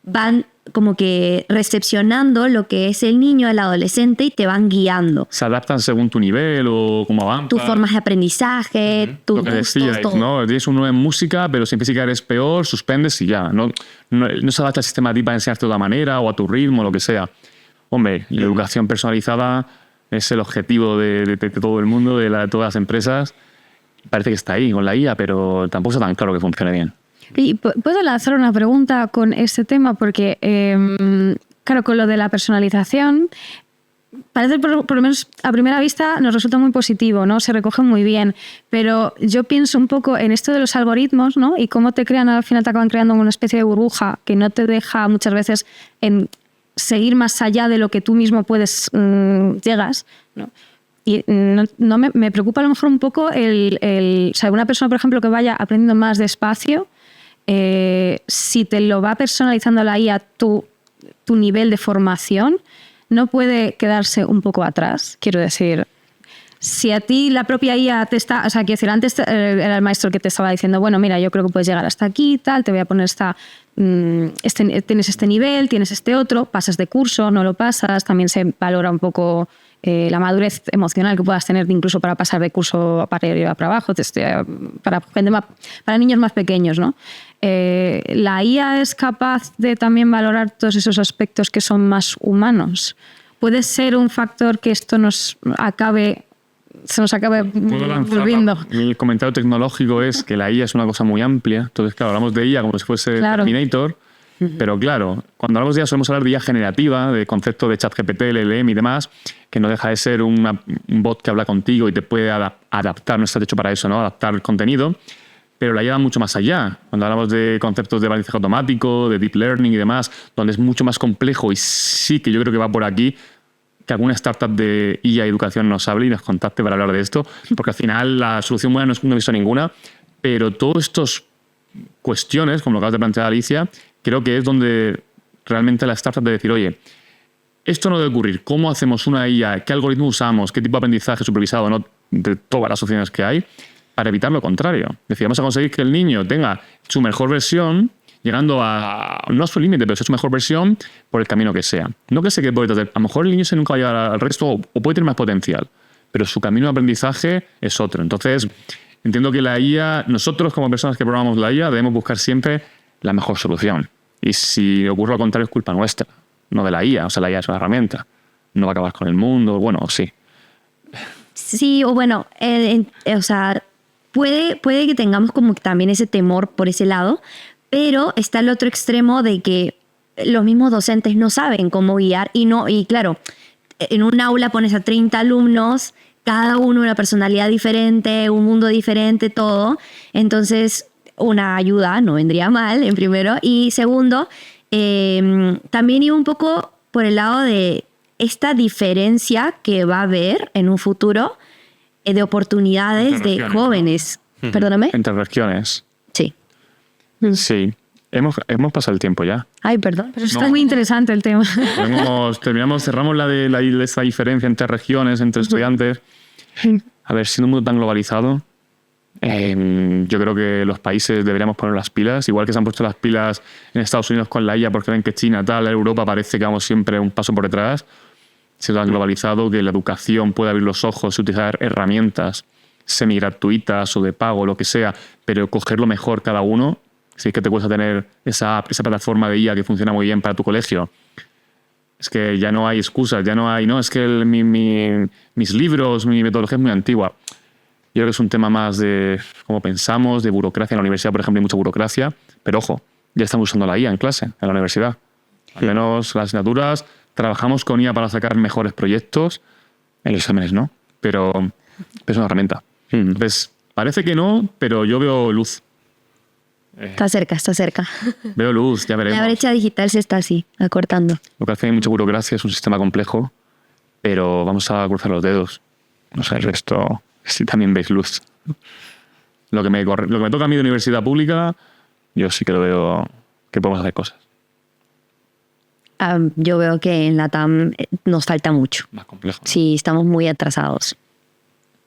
van como que recepcionando lo que es el niño, el adolescente y te van guiando. ¿Se adaptan según tu nivel o cómo avanzas? Tus formas de aprendizaje, tus lo que gustos, decíais, todo. ¿no? Tienes un 9 en música, pero si en física eres peor, suspendes y ya. No se adapta al sistema a ti para enseñarte de otra manera o a tu ritmo, lo que sea. Hombre, la educación personalizada es el objetivo de todo el mundo, de todas las empresas. Parece que está ahí con la IA, pero tampoco está tan claro que funcione bien. Y puedo lanzar una pregunta con este tema porque, claro, con lo de la personalización, parece por lo menos a primera vista nos resulta muy positivo, ¿no? Se recoge muy bien, pero yo pienso un poco en esto de los algoritmos, ¿no? Y cómo te crean, al final te acaban creando una especie de burbuja que no te deja muchas veces en seguir más allá de lo que tú mismo puedes llegas, ¿no? Y me preocupa a lo mejor un poco o sea, una persona, por ejemplo, que vaya aprendiendo más despacio, si te lo va personalizando la IA tu nivel de formación, no puede quedarse un poco atrás, quiero decir. si a ti la propia IA te está... O sea, quiero decir, antes era el maestro que te estaba diciendo, bueno, mira, yo creo que puedes llegar hasta aquí, tal, te voy a poner tienes este nivel, tienes este otro, pasas de curso, no lo pasas, también se valora un poco la madurez emocional que puedas tener incluso para pasar de curso para arriba para abajo, para niños más pequeños, ¿no? ¿La IA es capaz de también valorar todos esos aspectos que son más humanos? ¿Puede ser un factor que esto se nos acabe volviendo? Mi comentario tecnológico es que la IA es una cosa muy amplia. Entonces, claro, hablamos de IA como si fuese Terminator. Pero claro, cuando hablamos de IA solemos hablar de IA generativa, de concepto de ChatGPT, LLM y demás, que no deja de ser un bot que habla contigo y te puede adaptar, no está hecho para eso, ¿no? Adaptar el contenido. Pero la IA va mucho más allá. Cuando hablamos de conceptos de aprendizaje automático, de deep learning y demás, donde es mucho más complejo, y sí que yo creo que va por aquí, que alguna startup de IA y educación nos hable y nos contacte para hablar de esto, porque al final la solución buena no he visto ninguna, pero todas estas cuestiones, como lo acabas de plantear, Alicia, creo que es donde realmente la startup debe decir, oye, esto no debe ocurrir, ¿cómo hacemos una IA? ¿Qué algoritmo usamos? ¿Qué tipo de aprendizaje supervisado, ¿no? De todas las opciones que hay? Para evitar lo contrario. Es decir, vamos a conseguir que el niño tenga su mejor versión, llegando no a su límite, pero a su mejor versión por el camino que sea. No que se quede por detrás. A lo mejor el niño se nunca va a llegar al resto o puede tener más potencial, pero su camino de aprendizaje es otro. Entonces, entiendo que la IA, nosotros como personas que programamos la IA, debemos buscar siempre la mejor solución. Y si ocurre lo contrario, es culpa nuestra, no de la IA. O sea, la IA es una herramienta. No va a acabar con el mundo. Bueno, sí. Sí, o bueno, o sea, puede que tengamos como también ese temor por ese lado, pero está el otro extremo de que los mismos docentes no saben cómo guiar y claro, en un aula pones a 30 alumnos, cada uno una personalidad diferente, un mundo diferente, todo. Entonces, una ayuda no vendría mal, en primero. Y segundo, también iba un poco por el lado de esta diferencia que va a haber en un futuro de oportunidades de jóvenes. Perdóname. Entre regiones. Sí. Sí. Hemos pasado el tiempo ya. Ay, perdón. Pero está muy interesante el tema. Cerramos la de esta diferencia entre regiones, entre estudiantes. A ver, siendo un mundo tan globalizado, yo creo que los países deberíamos poner las pilas, igual que se han puesto las pilas en Estados Unidos con la IA porque ven que China, tal, Europa parece que vamos siempre un paso por detrás. Se ha globalizado, que la educación puede abrir los ojos y utilizar herramientas semi-gratuitas o de pago, lo que sea, pero coger lo mejor cada uno. Si es que te cuesta tener esa plataforma de IA que funciona muy bien para tu colegio, es que ya no hay excusas, ya no hay, no, es que mis libros, mi metodología es muy antigua. Yo creo que es un tema más de cómo pensamos, de burocracia. En la universidad, por ejemplo, hay mucha burocracia, pero ojo, ya estamos usando la IA en clase, en la universidad. Al menos las asignaturas, trabajamos con IA para sacar mejores proyectos, en los exámenes no, pero es una herramienta. Entonces, parece que no, pero yo veo luz. Está cerca. Veo luz, ya veremos. La brecha digital se está así, acortando. Lo que hace hay mucha burocracia, es un sistema complejo, pero vamos a cruzar los dedos. No sé, el resto, si también veis luz. Lo que me toca a mí de universidad pública, yo sí que lo veo que podemos hacer cosas. Yo veo que en la TAM nos falta mucho. Más complejo, ¿no? Sí, estamos muy atrasados.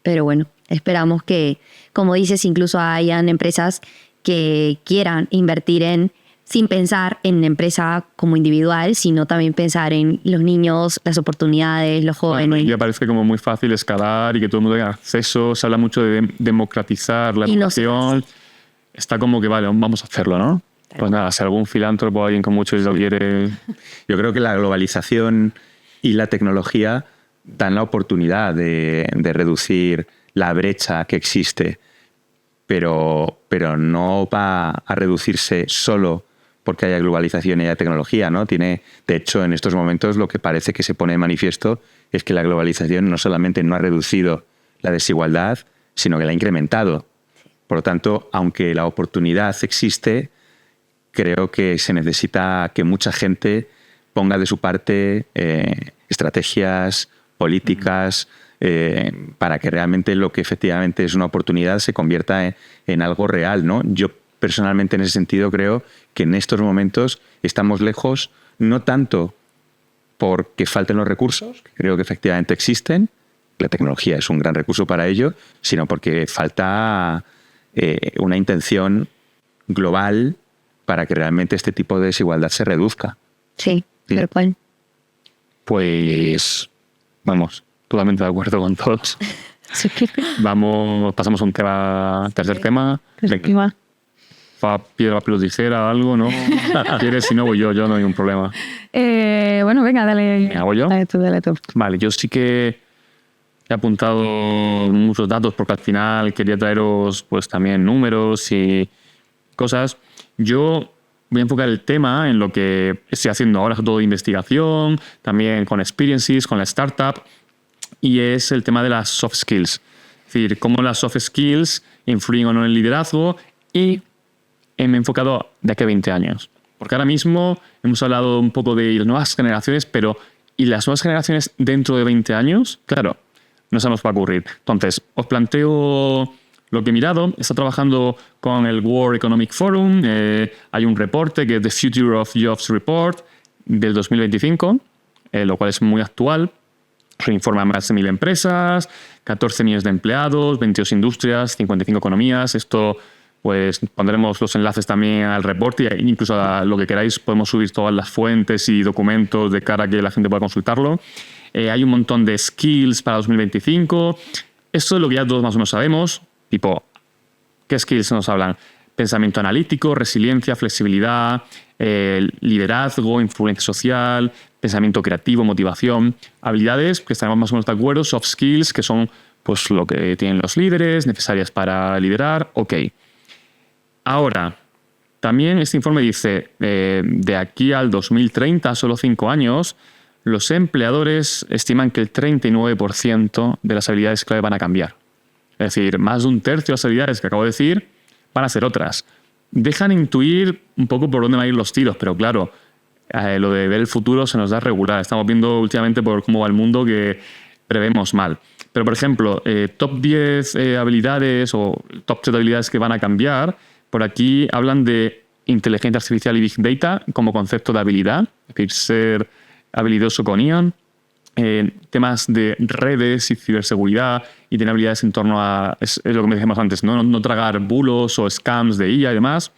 Pero bueno, esperamos que, como dices, incluso hayan empresas que quieran invertir sin pensar en la empresa como individual, sino también pensar en los niños, las oportunidades, los jóvenes. Bueno, ya parece como muy fácil escalar y que todo el mundo tenga acceso. Se habla mucho de democratizar la educación. Está como que, vale, vamos a hacerlo, ¿no? Pues nada, si algún filántropo, alguien con mucho lo quiere... Yo creo que la globalización y la tecnología dan la oportunidad de reducir la brecha que existe, pero no va a reducirse solo porque haya globalización y haya tecnología, ¿no? De hecho, en estos momentos lo que parece que se pone de manifiesto es que la globalización no solamente no ha reducido la desigualdad, sino que la ha incrementado. Por lo tanto, aunque la oportunidad existe, creo que se necesita que mucha gente ponga de su parte estrategias, políticas, para que realmente lo que efectivamente es una oportunidad se convierta en algo real, ¿no? Yo personalmente en ese sentido creo que en estos momentos estamos lejos, no tanto porque falten los recursos, que creo que efectivamente existen, la tecnología es un gran recurso para ello, sino porque falta una intención global para que realmente este tipo de desigualdad se reduzca. Sí, tal cual. Pues, vamos, totalmente de acuerdo con todos. Sí. Vamos, pasamos a un tercer tema. Venga. Piedra, papel o tijera, algo, ¿no? ¿Quieres? Si no voy yo no hay ningún problema. Bueno, venga, dale. ¿Me hago yo? Dale tú. Vale, yo sí que he apuntado muchos datos porque al final quería traeros pues también números y cosas. Yo voy a enfocar el tema en lo que estoy haciendo ahora, todo de investigación, también con experiences, con la startup, y es el tema de las soft skills. Es decir, cómo las soft skills influyen o no en el liderazgo, y me he enfocado de aquí a 20 años. Porque ahora mismo hemos hablado un poco de las nuevas generaciones, pero ¿y las nuevas generaciones dentro de 20 años? Claro, no sabemos qué va a ocurrir. Entonces, os planteo lo que he mirado. He estado trabajando con el World Economic Forum. Hay un reporte que es The Future of Jobs Report del 2025, lo cual es muy actual. Se informa a más de 1.000 empresas, 14 millones de empleados, 22 industrias, 55 economías. Esto, pues pondremos los enlaces también al reporte, e incluso a lo que queráis podemos subir todas las fuentes y documentos de cara a que la gente pueda consultarlo. Hay un montón de skills para 2025. Esto es lo que ya todos más o menos sabemos. Tipo, ¿qué skills nos hablan? Pensamiento analítico, resiliencia, flexibilidad, liderazgo, influencia social, pensamiento creativo, motivación, habilidades que estaremos más o menos de acuerdo, soft skills, que son pues lo que tienen los líderes, necesarias para liderar. Ok. Ahora, también este informe dice, de aquí al 2030, solo 5 años, los empleadores estiman que el 39% de las habilidades clave van a cambiar. Es decir, más de un tercio de las habilidades que acabo de decir van a ser otras. Dejan intuir un poco por dónde van a ir los tiros, pero claro, lo de ver el futuro se nos da regular. Estamos viendo últimamente por cómo va el mundo que prevemos mal. Pero, por ejemplo, top 10 habilidades o top 3 habilidades que van a cambiar, por aquí hablan de inteligencia artificial y big data como concepto de habilidad, es decir, ser habilidoso con Ian. Temas de redes y ciberseguridad y tener habilidades en torno a, es lo que me decíamos antes, no tragar bulos o scams de IA y demás.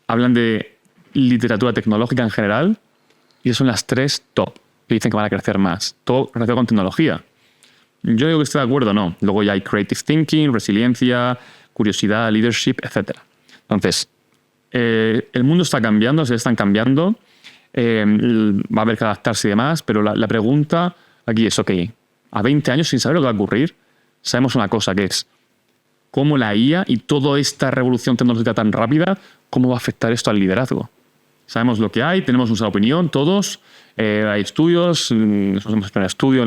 Hablan de literatura tecnológica en general, y esas son las 3 top que dicen que van a crecer más. Todo relacionado con tecnología. Yo digo que estoy de acuerdo, no. Luego ya hay creative thinking, resiliencia, curiosidad, leadership, etc. Entonces, el mundo está cambiando, se están cambiando. Va a haber que adaptarse y demás, pero la pregunta aquí es, ok, a 20 años sin saber lo que va a ocurrir, sabemos una cosa, que es cómo la IA y toda esta revolución tecnológica tan rápida, cómo va a afectar esto al liderazgo. Sabemos lo que hay, tenemos nuestra opinión todos, hay estudios, nosotros hemos hecho un estudio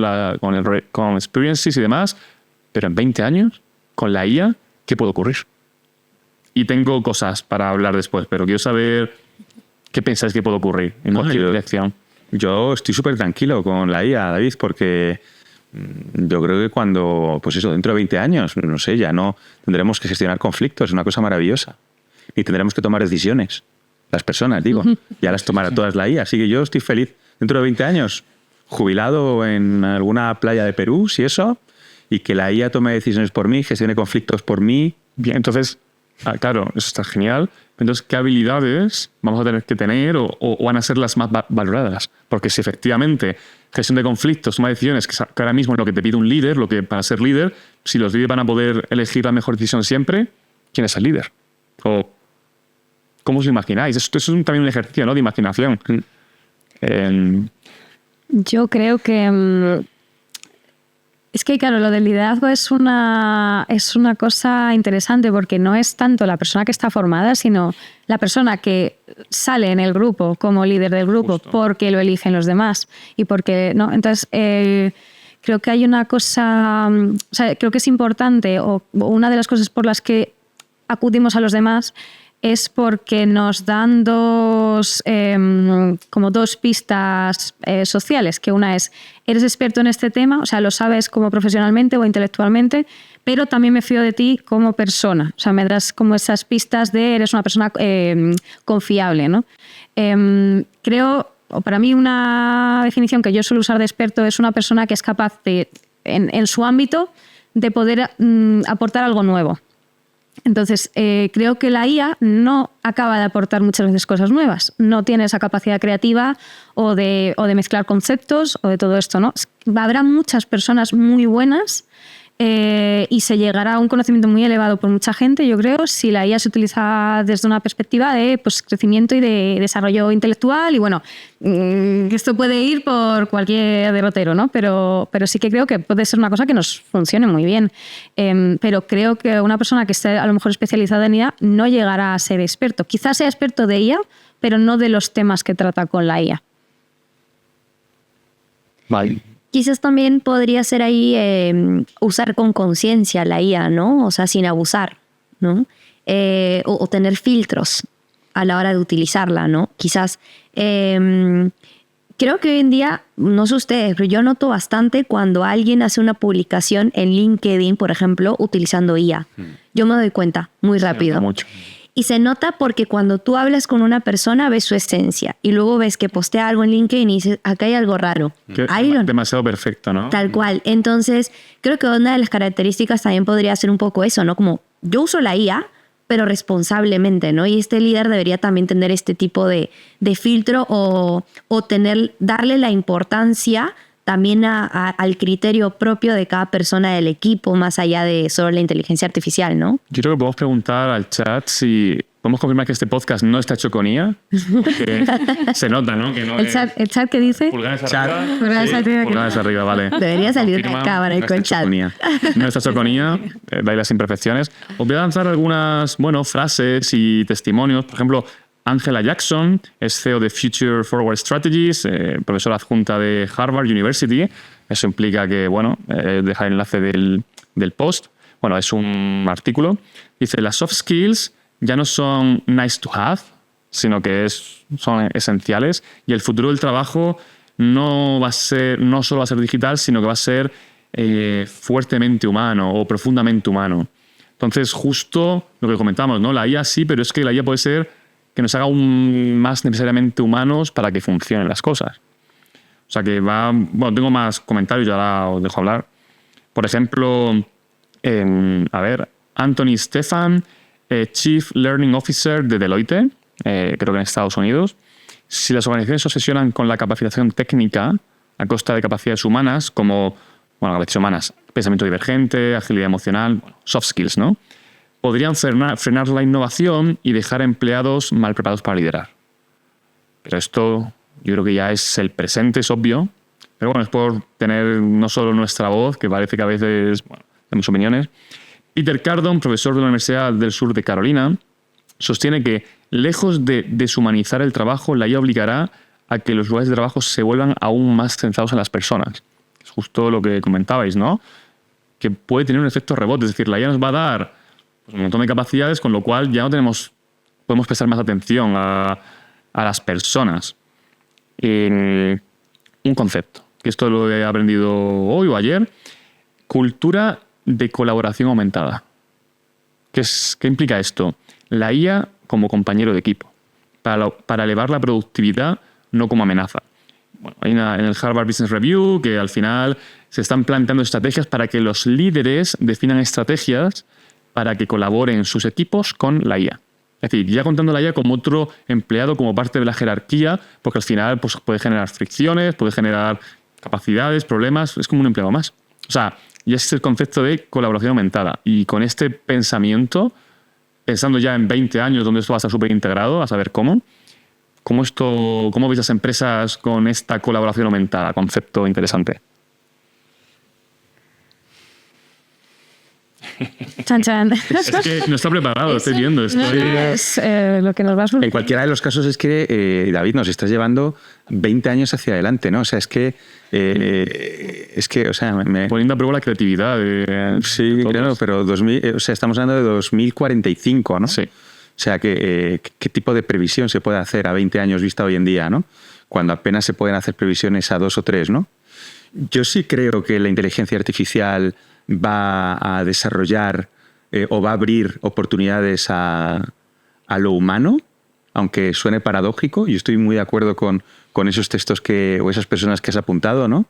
con experiences y demás, pero en 20 años, con la IA, ¿qué puede ocurrir? Y tengo cosas para hablar después, pero quiero saber ¿qué pensáis que puede ocurrir en cualquier dirección? Yo estoy súper tranquilo con la IA, David, porque yo creo que cuando, pues eso, dentro de 20 años, no sé, ya no tendremos que gestionar conflictos, es una cosa maravillosa. Y tendremos que tomar decisiones. Las personas, digo, ya las tomará todas la IA. Así que yo estoy feliz. Dentro de 20 años, jubilado en alguna playa de Perú, si eso, y que la IA tome decisiones por mí, gestione conflictos por mí. Bien, entonces, claro, eso está genial. Entonces, ¿qué habilidades vamos a tener que tener o van a ser las más valoradas? Porque si efectivamente gestión de conflictos, toma decisiones, que ahora mismo es lo que te pide un líder, lo que para ser líder, si los líderes van a poder elegir la mejor decisión siempre, ¿quién es el líder? O ¿cómo os lo imagináis? Esto es también un ejercicio, ¿no?, de imaginación. Yo creo que es que, claro, lo del liderazgo es una cosa interesante, porque no es tanto la persona que está formada, sino la persona que sale en el grupo como líder del grupo. Justo. Porque lo eligen los demás y porque no. Entonces, creo que hay una cosa, o sea, creo que es importante, o una de las cosas por las que acudimos a los demás es porque nos dan como dos pistas sociales, que una es, eres experto en este tema, o sea, lo sabes como profesionalmente o intelectualmente, pero también me fío de ti como persona. O sea, me das como esas pistas de eres una persona confiable, ¿no? Creo, o para mí una definición que yo suelo usar de experto es una persona que es capaz de en su ámbito de poder aportar algo nuevo. Entonces, creo que la IA no acaba de aportar muchas veces cosas nuevas. No tiene esa capacidad creativa o de mezclar conceptos o de todo esto, ¿no? Habrá muchas personas muy buenas y se llegará a un conocimiento muy elevado por mucha gente, yo creo, si la IA se utiliza desde una perspectiva de pues, crecimiento y de desarrollo intelectual. Y bueno, esto puede ir por cualquier derrotero, ¿no? Pero sí que creo que puede ser una cosa que nos funcione muy bien. Pero creo que una persona que esté a lo mejor especializada en IA no llegará a ser experto. Quizás sea experto de IA, pero no de los temas que trata con la IA. Vale. Quizás también podría ser ahí usar con conciencia la IA, ¿no? O sea, sin abusar, ¿no? O tener filtros a la hora de utilizarla, ¿no? Quizás, creo que hoy en día, no sé ustedes, pero yo noto bastante cuando alguien hace una publicación en LinkedIn, por ejemplo, utilizando IA. Yo me doy cuenta muy rápido. Se nota mucho. Y se nota porque cuando tú hablas con una persona ves su esencia y luego ves que postea algo en LinkedIn y dices, acá hay algo raro. Demasiado perfecto, ¿no? Tal cual. Entonces, creo que una de las características también podría ser un poco eso, ¿no? Como yo uso la IA, pero responsablemente, ¿no? Y este líder debería también tener este tipo de filtro o darle la importancia también al criterio propio de cada persona del equipo, más allá de solo la inteligencia artificial, ¿no? Yo creo que podemos preguntar al chat si podemos confirmar que este podcast no está hecho con IA. Porque se nota, ¿no? Que no ¿El chat qué dice? Pulgares Chat. arriba. Pulgares arriba. Pulgares arriba, vale. Debería salir de Confirma, cámara y no con está chat. hecho con IA. No está hecho con IA, de ahí las imperfecciones. Os voy a lanzar algunas, frases y testimonios. Por ejemplo, Angela Jackson es CEO de Future Forward Strategies, profesora adjunta de Harvard University. Eso implica que, dejar el enlace del post. Bueno, es un artículo. Dice, las soft skills ya no son nice to have, sino que son esenciales. Y el futuro del trabajo no solo va a ser digital, sino que va a ser fuertemente humano o profundamente humano. Entonces, justo lo que comentamos, ¿no? La IA sí, pero es que la IA puede ser que nos haga aún más necesariamente humanos para que funcionen las cosas. O sea que tengo más comentarios y ahora os dejo hablar. Por ejemplo, Anthony Stefan, Chief Learning Officer de Deloitte, creo que en Estados Unidos. Si las organizaciones se obsesionan con la capacitación técnica a costa de capacidades humanas, como, capacidades humanas, pensamiento divergente, agilidad emocional, soft skills, ¿no? Podrían frenar la innovación y dejar a empleados mal preparados para liderar. Pero esto yo creo que ya es el presente, es obvio. Pero es por tener no solo nuestra voz, que parece que a veces tenemos opiniones. Peter Cardon, profesor de la Universidad del Sur de Carolina, sostiene que lejos de deshumanizar el trabajo, la IA obligará a que los lugares de trabajo se vuelvan aún más centrados en las personas. Es justo lo que comentabais, ¿no? Que puede tener un efecto rebote. Es decir, la IA nos va a dar un montón de capacidades, con lo cual ya podemos prestar más atención a las personas. Un concepto, que esto lo he aprendido hoy o ayer, cultura de colaboración aumentada. ¿Qué implica esto? La IA como compañero de equipo, para elevar la productividad, no como amenaza. Hay en el Harvard Business Review que al final se están planteando estrategias para que los líderes definan estrategias para que colaboren sus equipos con la IA. Es decir, ya contando la IA como otro empleado, como parte de la jerarquía, porque al final puede generar fricciones, puede generar capacidades, problemas, es como un empleado más. O sea, ya es el concepto de colaboración aumentada. Y con este pensamiento, pensando ya en 20 años donde esto va a estar súper integrado, a saber cómo veis las empresas con esta colaboración aumentada, concepto interesante. Chan, chan. Es que no está preparado, estoy viendo. Es lo que nos va a surgir. En cualquiera de los casos es que, David, nos estás llevando 20 años hacia adelante, ¿no? O sea, poniendo a prueba la creatividad. Sí, claro, pero estamos hablando de 2045, ¿no? Sí. O sea, ¿qué tipo de previsión se puede hacer a 20 años vista hoy en día, ¿no? Cuando apenas se pueden hacer previsiones a 2 o 3, ¿no? Yo sí creo que la inteligencia artificial va a desarrollar o va a abrir oportunidades a lo humano, aunque suene paradójico. Yo estoy muy de acuerdo con esos textos o esas personas que has apuntado, ¿no?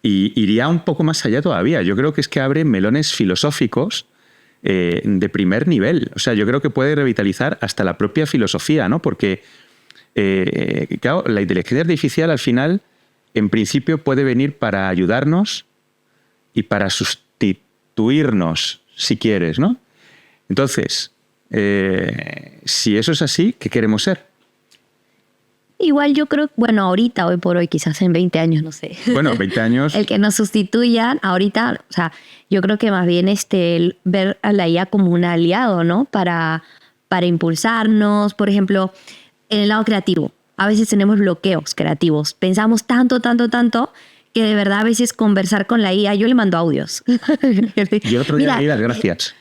Y iría un poco más allá todavía. Yo creo que es que abre melones filosóficos de primer nivel. O sea, yo creo que puede revitalizar hasta la propia filosofía, ¿no? Porque, claro, la inteligencia artificial al final, en principio, puede venir para ayudarnos y para sustituirnos, si quieres, ¿no? Entonces, si eso es así, ¿qué queremos ser? Igual yo creo, bueno, ahorita, hoy por hoy, quizás en 20 años, no sé. Bueno, 20 años. El que nos sustituyan, ahorita, o sea, yo creo que más bien el ver a la IA como un aliado, ¿no? Para impulsarnos, por ejemplo, en el lado creativo. A veces tenemos bloqueos creativos. Pensamos tanto, que de verdad a veces conversar con la IA, yo le mando audios. Yo otro día le di las gracias.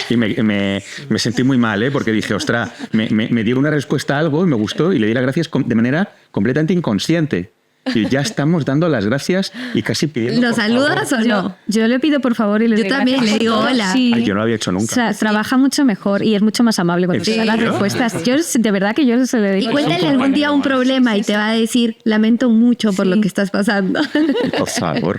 Y me sentí muy mal, porque dije, ostras, me dio una respuesta a algo y me gustó y le di las gracias de manera completamente inconsciente. Y ya estamos dando las gracias y casi pidiendo. ¿Lo saludas o no? Yo le pido por favor y le digo. Yo también le digo hola. Sí. Ay, yo no lo había hecho nunca. O sea, trabaja mucho mejor y es mucho más amable cuando te da las respuestas. Yo, de verdad que yo se le digo. Y cuéntale algún día un problema y te va a decir, lamento mucho por lo que estás pasando. Por favor.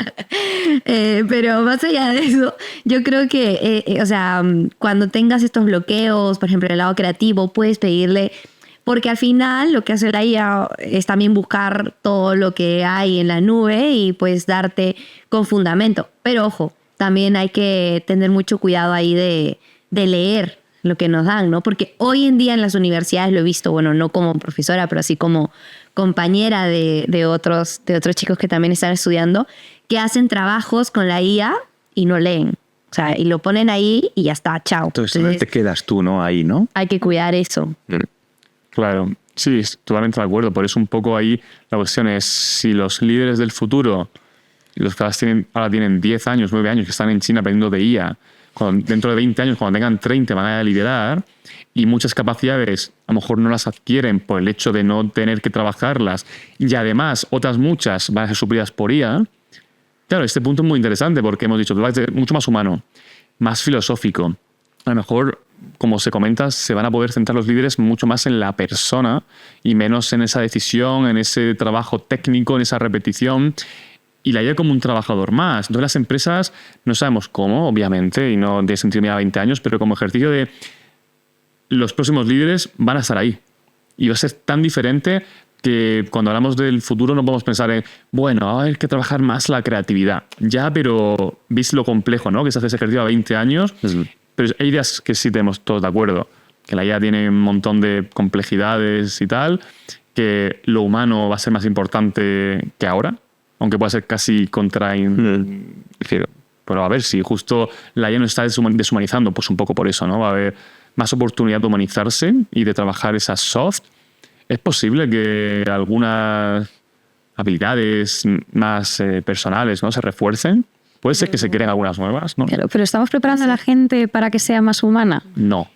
Pero más allá de eso, yo creo que, o sea, cuando tengas estos bloqueos, por ejemplo, en el lado creativo, puedes pedirle. Porque al final lo que hace la IA es también buscar todo lo que hay en la nube y pues darte con fundamento. Pero ojo, también hay que tener mucho cuidado ahí de leer lo que nos dan, ¿no? Porque hoy en día en las universidades lo he visto, bueno, no como profesora, pero así como compañera de otros chicos que también están estudiando, que hacen trabajos con la IA y no leen. O sea, y lo ponen ahí y ya está, chao. Entonces te quedas tú, ¿no? Ahí, ¿no? Hay que cuidar eso. Claro, sí, totalmente de acuerdo. Por eso un poco ahí la cuestión es si los líderes del futuro, los que ahora tienen 10 años, 9 años, que están en China aprendiendo de IA, dentro de 20 años, cuando tengan 30, van a liderar y muchas capacidades a lo mejor no las adquieren por el hecho de no tener que trabajarlas y además otras muchas van a ser suplidas por IA. Claro, este punto es muy interesante porque hemos dicho, tú vas a ser mucho más humano, más filosófico. A lo mejor, como se comenta, se van a poder centrar los líderes mucho más en la persona y menos en esa decisión, en ese trabajo técnico, en esa repetición. Y la IA como un trabajador más. Entonces las empresas, no sabemos cómo, obviamente, y no de sentirme a 20 años, pero como ejercicio de los próximos líderes van a estar ahí. Y va a ser tan diferente que cuando hablamos del futuro no podemos pensar en, bueno, hay que trabajar más la creatividad. Ya, pero veis lo complejo, ¿no? Que se hace ese ejercicio a 20 años. Pero hay ideas que sí tenemos todos de acuerdo, que la IA tiene un montón de complejidades y tal, que lo humano va a ser más importante que ahora, aunque pueda ser casi pero a ver, si justo la IA nos está deshumanizando, pues un poco por eso, ¿no? Va a haber más oportunidad de humanizarse y de trabajar esas soft. Es posible que algunas habilidades más personales, ¿no?, se refuercen. Puede ser que se creen algunas nuevas, ¿no? Claro, pero ¿estamos preparando a la gente para que sea más humana? No.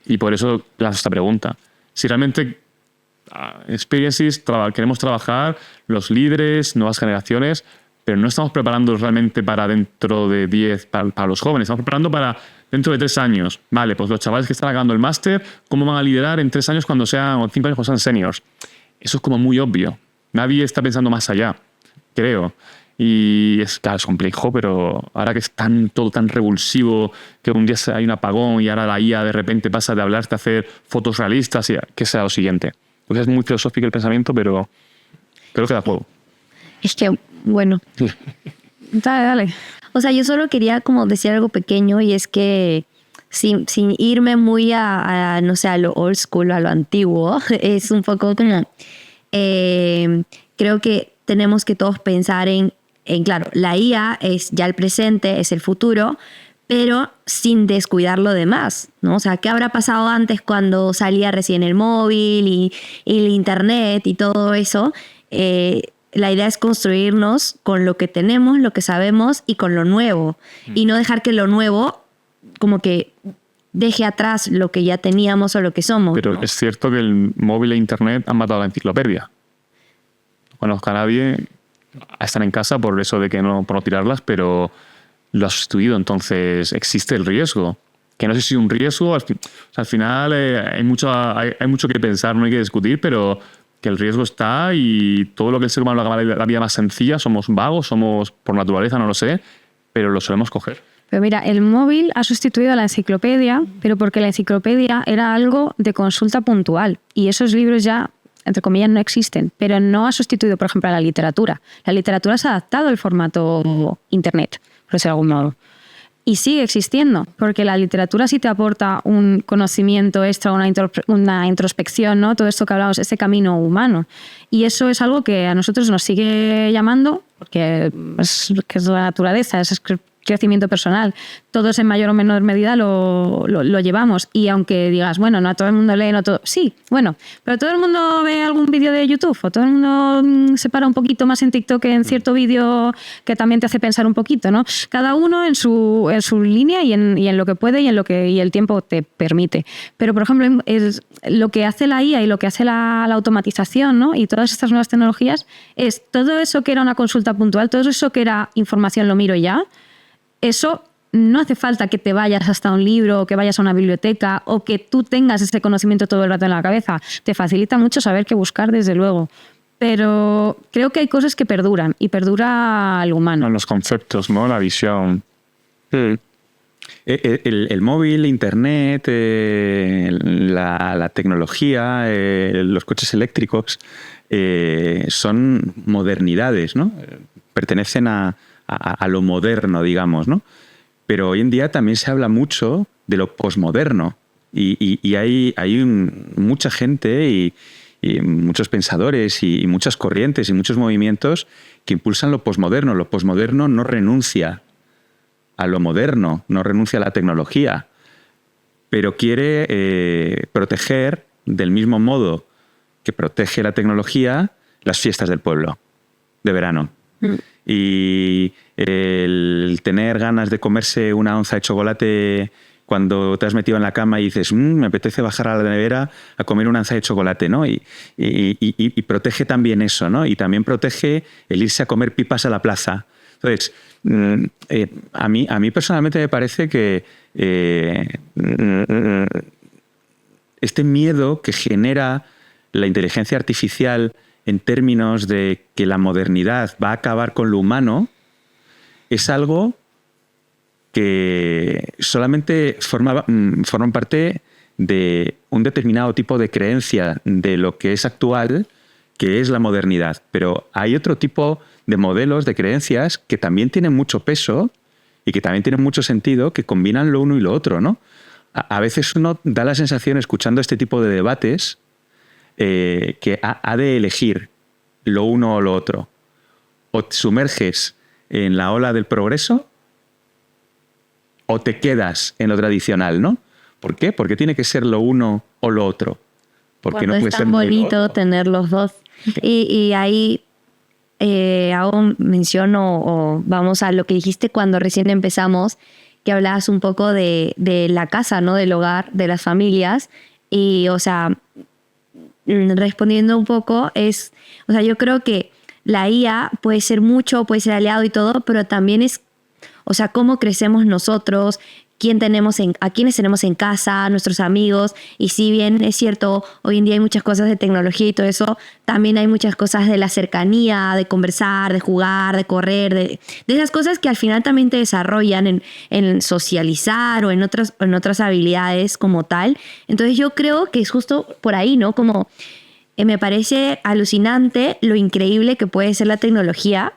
Y por eso lanzo esta pregunta. Si realmente experiences queremos trabajar, los líderes, nuevas generaciones, pero no estamos preparando realmente para dentro de 10, para los jóvenes, estamos preparando para dentro de 3 años. Vale, pues los chavales que están acabando el máster, ¿cómo van a liderar en 3 años cuando sean, o 5 años cuando sean seniors? Eso es como muy obvio. Nadie está pensando más allá, creo. Y claro, es complejo, pero ahora que es todo tan revulsivo, que un día hay un apagón y ahora la IA de repente pasa de hablarte a hacer fotos realistas, y que sea lo siguiente. Entonces es muy filosófico el pensamiento, pero creo que da juego. Es que, bueno. Dale. O sea, yo solo quería como decir algo pequeño y es que sin irme muy no sé, a lo old school, a lo antiguo, es un poco como... creo que tenemos que todos pensar en claro, la IA es ya el presente, es el futuro, pero sin descuidar lo demás, ¿no? O sea, ¿qué habrá pasado antes cuando salía recién el móvil y el internet y todo eso? La idea es construirnos con lo que tenemos, lo que sabemos y con lo nuevo. Y no dejar que lo nuevo como que deje atrás lo que ya teníamos o lo que somos. Pero es cierto que el móvil e internet han matado la enciclopedia. No conozco a nadie, están en casa por eso de que por no tirarlas, pero lo ha sustituido. Entonces existe el riesgo. Que no sé si un riesgo, al final hay mucho que pensar, no hay que discutir, pero que el riesgo está y todo lo que el ser humano haga la vida más sencilla, somos vagos, somos por naturaleza, no lo sé, pero lo solemos coger. Pero mira, el móvil ha sustituido a la enciclopedia, pero porque la enciclopedia era algo de consulta puntual y esos libros ya, entre comillas, no existen, pero no ha sustituido, por ejemplo, a la literatura. La literatura se ha adaptado al formato internet, por decirlo de algún modo. Y sigue existiendo, porque la literatura sí te aporta un conocimiento extra, una introspección, ¿no? Todo esto que hablamos, ese camino humano. Y eso es algo que a nosotros nos sigue llamando, porque que es la naturaleza, es crecimiento personal. Todos en mayor o menor medida lo llevamos. Y aunque digas, bueno, no a todo el mundo lee, no todo... Sí, bueno, pero todo el mundo ve algún vídeo de YouTube o todo el mundo se para un poquito más en TikTok en cierto vídeo que también te hace pensar un poquito, ¿no? Cada uno en su línea y en lo que puede y el tiempo te permite. Pero, por ejemplo, lo que hace la IA y lo que hace la automatización, ¿no? Y todas estas nuevas tecnologías es todo eso que era una consulta puntual, todo eso que era información lo miro ya. Eso no hace falta que te vayas hasta un libro o que vayas a una biblioteca o que tú tengas ese conocimiento todo el rato en la cabeza. Te facilita mucho saber qué buscar, desde luego. Pero creo que hay cosas que perduran y perdura el humano. Los conceptos, ¿no? La visión. Sí. El móvil, Internet, la tecnología, los coches eléctricos son modernidades, ¿no? Pertenecen a lo moderno, digamos, ¿no? Pero hoy en día también se habla mucho de lo posmoderno y hay mucha gente y muchos pensadores y muchas corrientes y muchos movimientos que impulsan lo posmoderno. Lo posmoderno no renuncia a lo moderno, no renuncia a la tecnología, pero quiere proteger del mismo modo que protege la tecnología las fiestas del pueblo de verano. Y el tener ganas de comerse una onza de chocolate cuando te has metido en la cama y dices, me apetece bajar a la nevera a comer una onza de chocolate, ¿no? Y protege también eso, ¿no? Y también protege el irse a comer pipas a la plaza. Entonces, a mí personalmente me parece que este miedo que genera la inteligencia artificial en términos de que la modernidad va a acabar con lo humano, es algo que solamente forman parte de un determinado tipo de creencia de lo que es actual, que es la modernidad. Pero hay otro tipo de modelos, de creencias, que también tienen mucho peso y que también tienen mucho sentido, que combinan lo uno y lo otro, ¿no? A veces uno da la sensación, escuchando este tipo de debates, que ha de elegir lo uno o lo otro. O te sumerges en la ola del progreso o te quedas en lo tradicional, ¿no? ¿Por qué? Porque tiene que ser lo uno o lo otro. Porque no puede ser tan bonito tener los dos. Y ahí hago mención o vamos a lo que dijiste cuando recién empezamos, que hablabas un poco de la casa, ¿no? Del hogar, de las familias. Y, o sea, respondiendo un poco, yo creo que la IA puede ser mucho, puede ser aliado y todo, pero también es, o sea, cómo crecemos nosotros, a quiénes tenemos en casa, nuestros amigos. Y si bien es cierto, hoy en día hay muchas cosas de tecnología y todo eso, también hay muchas cosas de la cercanía, de conversar, de jugar, de correr, de esas cosas que al final también te desarrollan en socializar o en otras habilidades como tal. Entonces yo creo que es justo por ahí, ¿no? Como me parece alucinante lo increíble que puede ser la tecnología,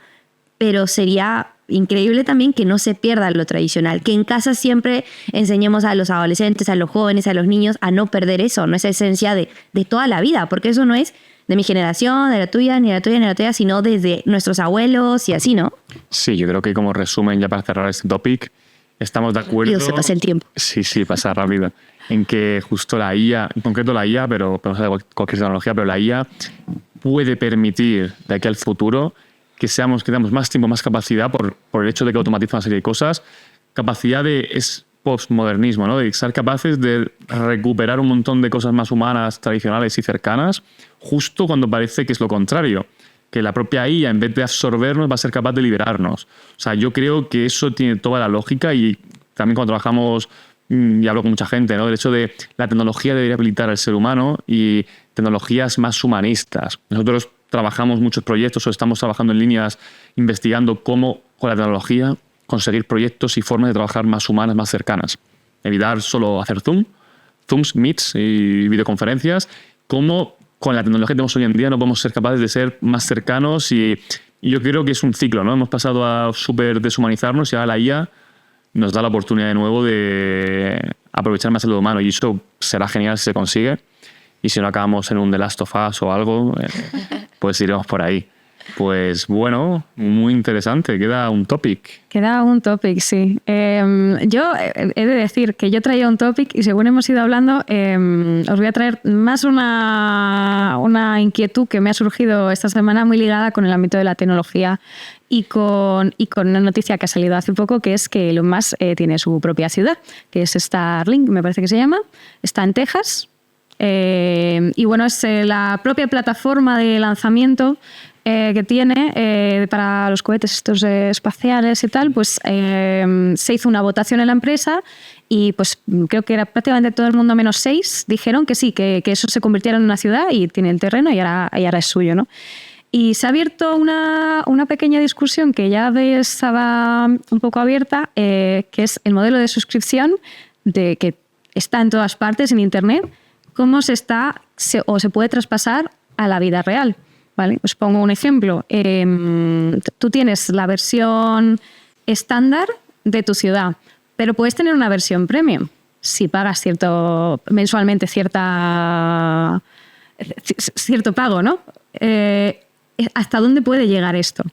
pero sería increíble también que no se pierda lo tradicional, que en casa siempre enseñemos a los adolescentes, a los jóvenes, a los niños a no perder eso, no esa esencia de toda la vida, porque eso no es de mi generación, de la tuya, ni de la tuya, ni de la tuya, sino desde nuestros abuelos y así, ¿no? Sí, yo creo que como resumen, ya para cerrar este topic, estamos de acuerdo... Dios, se pasa el tiempo. Sí, pasa rápido. En que justo la IA, en concreto la IA, pero cualquier tecnología, pero la IA puede permitir de aquí al futuro que tengamos más tiempo, más capacidad por el hecho de que automatiza una serie de cosas, capacidad es postmodernismo, ¿no? De ser capaces de recuperar un montón de cosas más humanas, tradicionales y cercanas, justo cuando parece que es lo contrario, que la propia IA, en vez de absorbernos, va a ser capaz de liberarnos. O sea, yo creo que eso tiene toda la lógica y también cuando trabajamos, y hablo con mucha gente, ¿no? Del hecho de la tecnología debería habilitar al ser humano y tecnologías más humanistas. Nosotros trabajamos muchos proyectos o estamos trabajando en líneas investigando cómo con la tecnología conseguir proyectos y formas de trabajar más humanas, más cercanas. Evitar solo hacer Zooms, Meets y videoconferencias. Cómo con la tecnología que tenemos hoy en día no podemos ser capaces de ser más cercanos y yo creo que es un ciclo, ¿no? Hemos pasado a súper deshumanizarnos y ahora la IA nos da la oportunidad de nuevo de aprovechar más el lado humano y eso será genial si se consigue. Y si no acabamos en un The Last of Us o algo, pues iremos por ahí. Pues bueno, muy interesante. Queda un topic. Queda un topic, sí. Yo he de decir que yo traía un topic y según hemos ido hablando, os voy a traer más una inquietud que me ha surgido esta semana muy ligada con el ámbito de la tecnología y con una noticia que ha salido hace poco, que es que Elon Musk tiene su propia ciudad, que es Starlink, me parece que se llama. Está en Texas. Y bueno, es la propia plataforma de lanzamiento que tiene para los cohetes estos espaciales y tal, pues se hizo una votación en la empresa y pues creo que era prácticamente todo el mundo menos 6 dijeron que sí, que eso se convirtiera en una ciudad y tiene el terreno y ahora es suyo, ¿no? Y se ha abierto una pequeña discusión que ya estaba un poco abierta, que es el modelo de suscripción que está en todas partes en Internet, cómo se puede traspasar a la vida real. ¿Vale? Os pongo un ejemplo. Tú tienes la versión estándar de tu ciudad, pero puedes tener una versión premium si pagas mensualmente cierto pago, ¿no? ¿Hasta dónde puede llegar esto?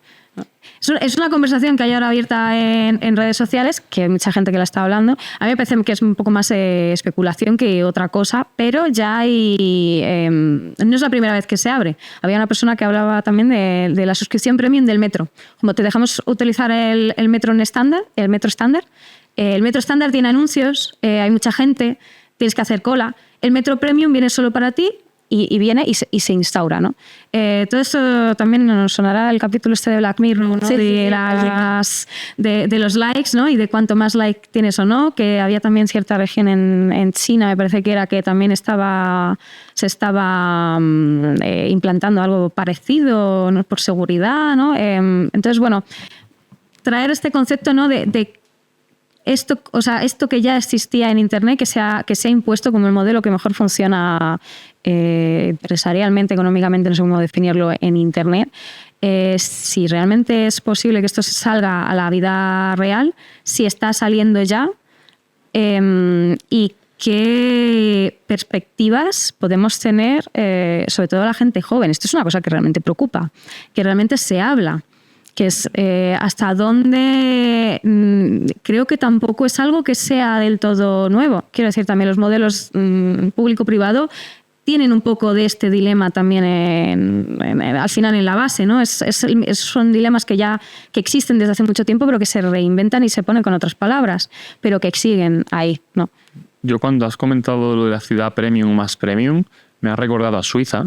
Es una conversación que hay ahora abierta en redes sociales, que hay mucha gente que la está hablando. A mí me parece que es un poco más especulación que otra cosa, pero ya hay... no es la primera vez que se abre. Había una persona que hablaba también de la suscripción premium del metro. Como te dejamos utilizar el metro estándar, el metro estándar tiene anuncios, hay mucha gente, tienes que hacer cola. El metro premium viene solo para ti y viene y se instaura, ¿no? Todo esto también nos sonará el capítulo este de Black Mirror, ¿no? Sí, de los likes, ¿no? Y de cuánto más like tienes o no, que había también cierta región en China, me parece que era, que también se estaba implantando algo parecido, ¿no? Por seguridad, ¿no? Entonces, bueno, traer este concepto, ¿no? de esto, o sea, esto que ya existía en Internet, que se ha impuesto como el modelo que mejor funciona empresarialmente, económicamente, no sé cómo definirlo, en Internet. Si realmente es posible que esto salga a la vida real, si está saliendo ya, y qué perspectivas podemos tener, sobre todo la gente joven. Esto es una cosa que realmente preocupa, que realmente se habla, que es hasta dónde creo que tampoco es algo que sea del todo nuevo. Quiero decir, también los modelos público-privado tienen un poco de este dilema también al final en la base, ¿no? Son dilemas que existen desde hace mucho tiempo, pero que se reinventan y se ponen con otras palabras, pero que siguen ahí, ¿no? Yo cuando has comentado lo de la ciudad premium más premium, me ha recordado a Suiza,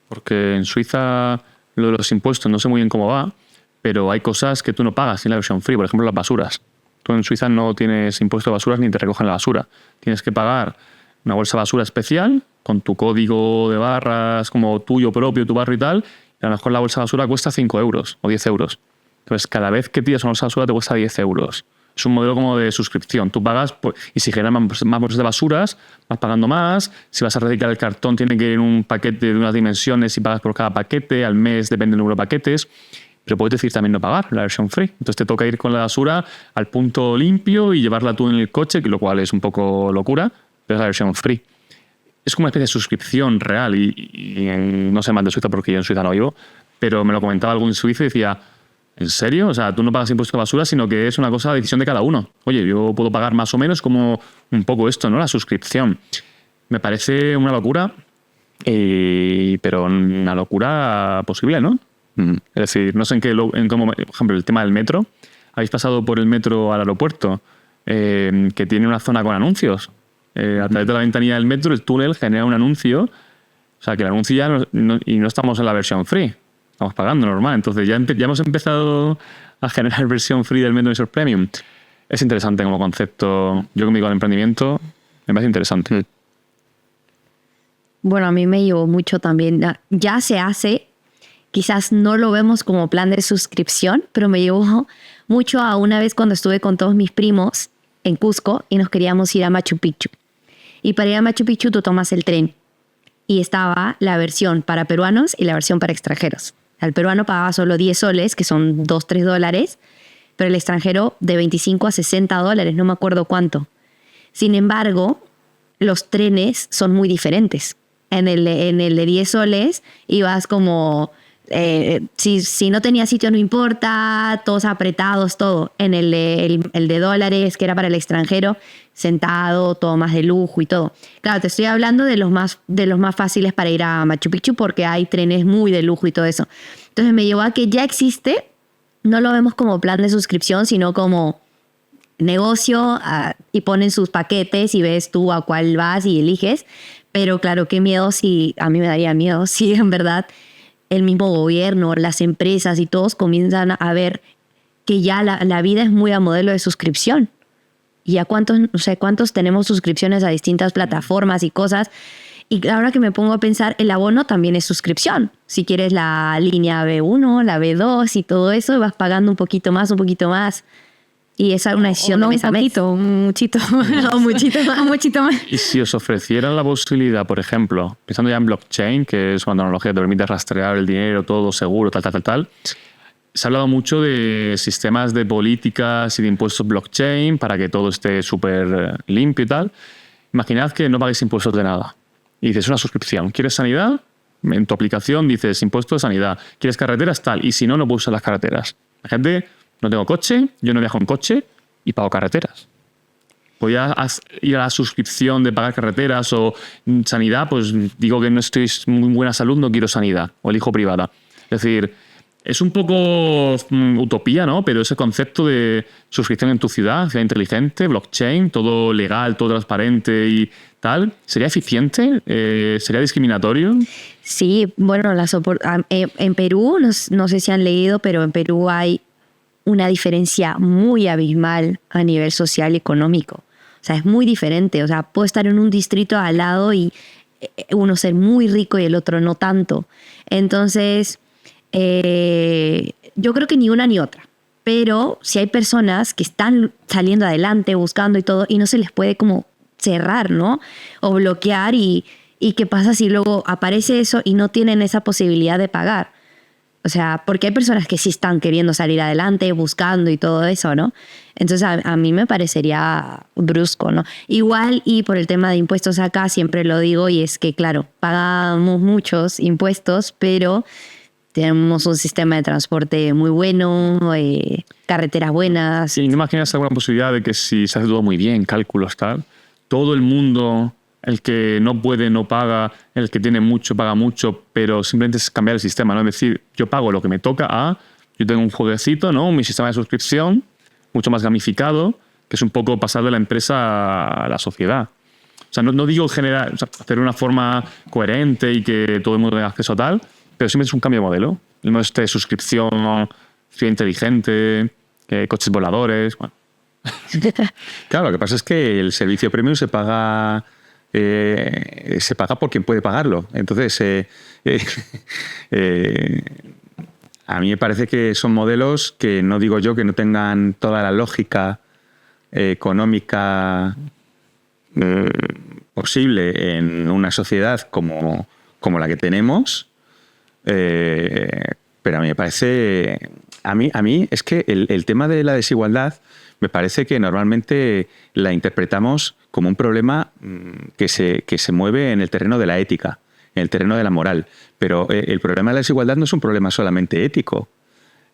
porque en Suiza lo de los impuestos no sé muy bien cómo va, pero hay cosas que tú no pagas en la versión free, por ejemplo las basuras. Tú en Suiza no tienes impuesto de basuras ni te recogen la basura. Tienes que pagar una bolsa de basura especial con tu código de barras como tuyo propio, tu barrio y tal, y a lo mejor la bolsa de basura cuesta 5 euros o 10 euros. Entonces, cada vez que tiras una bolsa de basura te cuesta 10 euros. Es un modelo como de suscripción. Tú pagas y si generan más bolsas de basuras, vas pagando más. Si vas a reciclar el cartón, tiene que ir en un paquete de unas dimensiones y pagas por cada paquete. Al mes depende del número de paquetes. Pero puedes decir también no pagar la versión free. Entonces te toca ir con la basura al punto limpio y llevarla tú en el coche, que lo cual es un poco locura, pero es la versión free. Es como una especie de suscripción real y no sé más de Suiza porque yo en Suiza no vivo, pero me lo comentaba algún suizo y decía, ¿en serio? O sea, tú no pagas impuestos de basura, sino que es una cosa de decisión de cada uno. Oye, yo puedo pagar más o menos como un poco esto, ¿no? La suscripción. Me parece una locura, pero una locura posible, ¿no? Es decir, no sé en cómo, por ejemplo, el tema del metro. ¿Habéis pasado por el metro al aeropuerto? Que tiene una zona con anuncios. A través de la ventanilla del metro, el túnel genera un anuncio. O sea, que el anuncio ya no estamos en la versión free. Estamos pagando normal. Entonces ya hemos empezado a generar versión free del metro Resource Premium. Es interesante como concepto. Yo conmigo al emprendimiento me parece interesante. bueno, a mí me llevó mucho también. Ya se hace, quizás no lo vemos como plan de suscripción, pero me llevó mucho a una vez cuando estuve con todos mis primos en Cusco y nos queríamos ir a Machu Picchu. Y para ir a Machu Picchu tú tomas el tren y estaba la versión para peruanos y la versión para extranjeros. El peruano pagaba solo 10 soles, que son $2-3, pero el extranjero de 25 a $60, no me acuerdo cuánto. Sin embargo, los trenes son muy diferentes. En el de 10 soles ibas como... si no tenía sitio no importa, todos apretados, todo. En el de dólares, que era para el extranjero, sentado, todo más de lujo y todo. Claro, te estoy hablando de los más fáciles para ir a Machu Picchu porque hay trenes muy de lujo y todo eso. Entonces me llevó a que ya existe, no lo vemos como plan de suscripción, sino como negocio, y ponen sus paquetes y ves tú a cuál vas y eliges. Pero claro, qué miedo, a mí me daría miedo si en verdad el mismo gobierno, las empresas y todos comienzan a ver que ya la vida es muy a modelo de suscripción. Y a cuántos tenemos suscripciones a distintas plataformas y cosas. Y ahora que me pongo a pensar, el abono también es suscripción. Si quieres la línea B1, la B2 y todo eso, vas pagando un poquito más. Y esa es una decisión de mes a mes. Un muchito más. Y si os ofrecieran la posibilidad, por ejemplo, pensando ya en blockchain, que es una tecnología que te permite rastrear el dinero, todo seguro, tal, se ha hablado mucho de sistemas de políticas y de impuestos blockchain para que todo esté súper limpio y tal. Imaginad que no paguéis impuestos de nada. Y dices, una suscripción. ¿Quieres sanidad? En tu aplicación dices, impuesto de sanidad. ¿Quieres carreteras? Tal. Y si no, no puedo usar las carreteras. La gente, no tengo coche, yo no viajo en coche y pago carreteras. Voy a ir a la suscripción de pagar carreteras o sanidad, pues digo que no estoy en muy buena salud, no quiero sanidad. O elijo privada. Es decir, es un poco utopía, ¿no? Pero ese concepto de suscripción en tu ciudad inteligente, blockchain, todo legal, todo transparente y tal, ¿sería eficiente? ¿Sería discriminatorio? Sí, bueno, en Perú, no sé si han leído, pero en Perú hay una diferencia muy abismal a nivel social y económico. O sea, es muy diferente. O sea, puedo estar en un distrito al lado y uno ser muy rico y el otro no tanto. Entonces... yo creo que ni una ni otra, pero si hay personas que están saliendo adelante, buscando y todo, y no se les puede como cerrar, ¿no? O bloquear y qué pasa si luego aparece eso y no tienen esa posibilidad de pagar. O sea, porque hay personas que sí están queriendo salir adelante, buscando y todo eso, ¿no? Entonces a mí me parecería brusco, ¿no? Igual, y por el tema de impuestos acá, siempre lo digo, y es que, claro, pagamos muchos impuestos, pero... tenemos un sistema de transporte muy bueno, carreteras buenas. ¿Y no imaginas alguna posibilidad de que si se hace todo muy bien, cálculos, tal, todo el mundo, el que no puede, no paga, el que tiene mucho, paga mucho, pero simplemente es cambiar el sistema, ¿no? Es decir, yo pago lo que me toca yo tengo un jueguecito, ¿no? Mi sistema de suscripción, mucho más gamificado, que es un poco pasar de la empresa a la sociedad. O sea, no digo generar, hacer de una forma coherente y que todo el mundo tenga acceso a tal, pero siempre es un cambio de modelo. El modelo de suscripción, ciudad inteligente, coches voladores. Bueno. Claro, lo que pasa es que el servicio premium se paga por quien puede pagarlo. Entonces, a mí me parece que son modelos que no digo yo que no tengan toda la lógica económica posible en una sociedad como la que tenemos. Pero a mí me parece... A mí es que el tema de la desigualdad me parece que normalmente la interpretamos como un problema que se mueve en el terreno de la ética, en el terreno de la moral. Pero el problema de la desigualdad no es un problema solamente ético.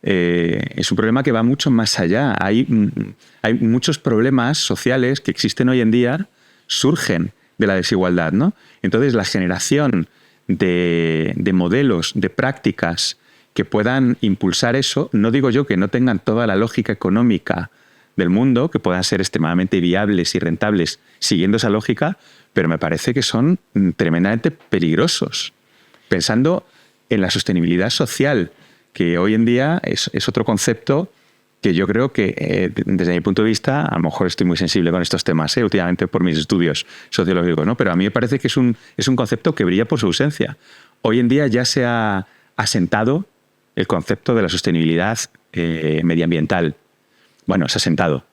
Es un problema que va mucho más allá. Hay muchos problemas sociales que existen hoy en día, surgen de la desigualdad, ¿no? Entonces la generación de modelos, de prácticas que puedan impulsar eso, no digo yo que no tengan toda la lógica económica del mundo, que puedan ser extremadamente viables y rentables siguiendo esa lógica, pero me parece que son tremendamente peligrosos. Pensando en la sostenibilidad social, que hoy en día es otro concepto que yo creo que, desde mi punto de vista, a lo mejor estoy muy sensible con estos temas, últimamente por mis estudios sociológicos, ¿no? Pero a mí me parece que es un concepto que brilla por su ausencia. Hoy en día ya se ha asentado el concepto de la sostenibilidad medioambiental. Bueno, se ha asentado.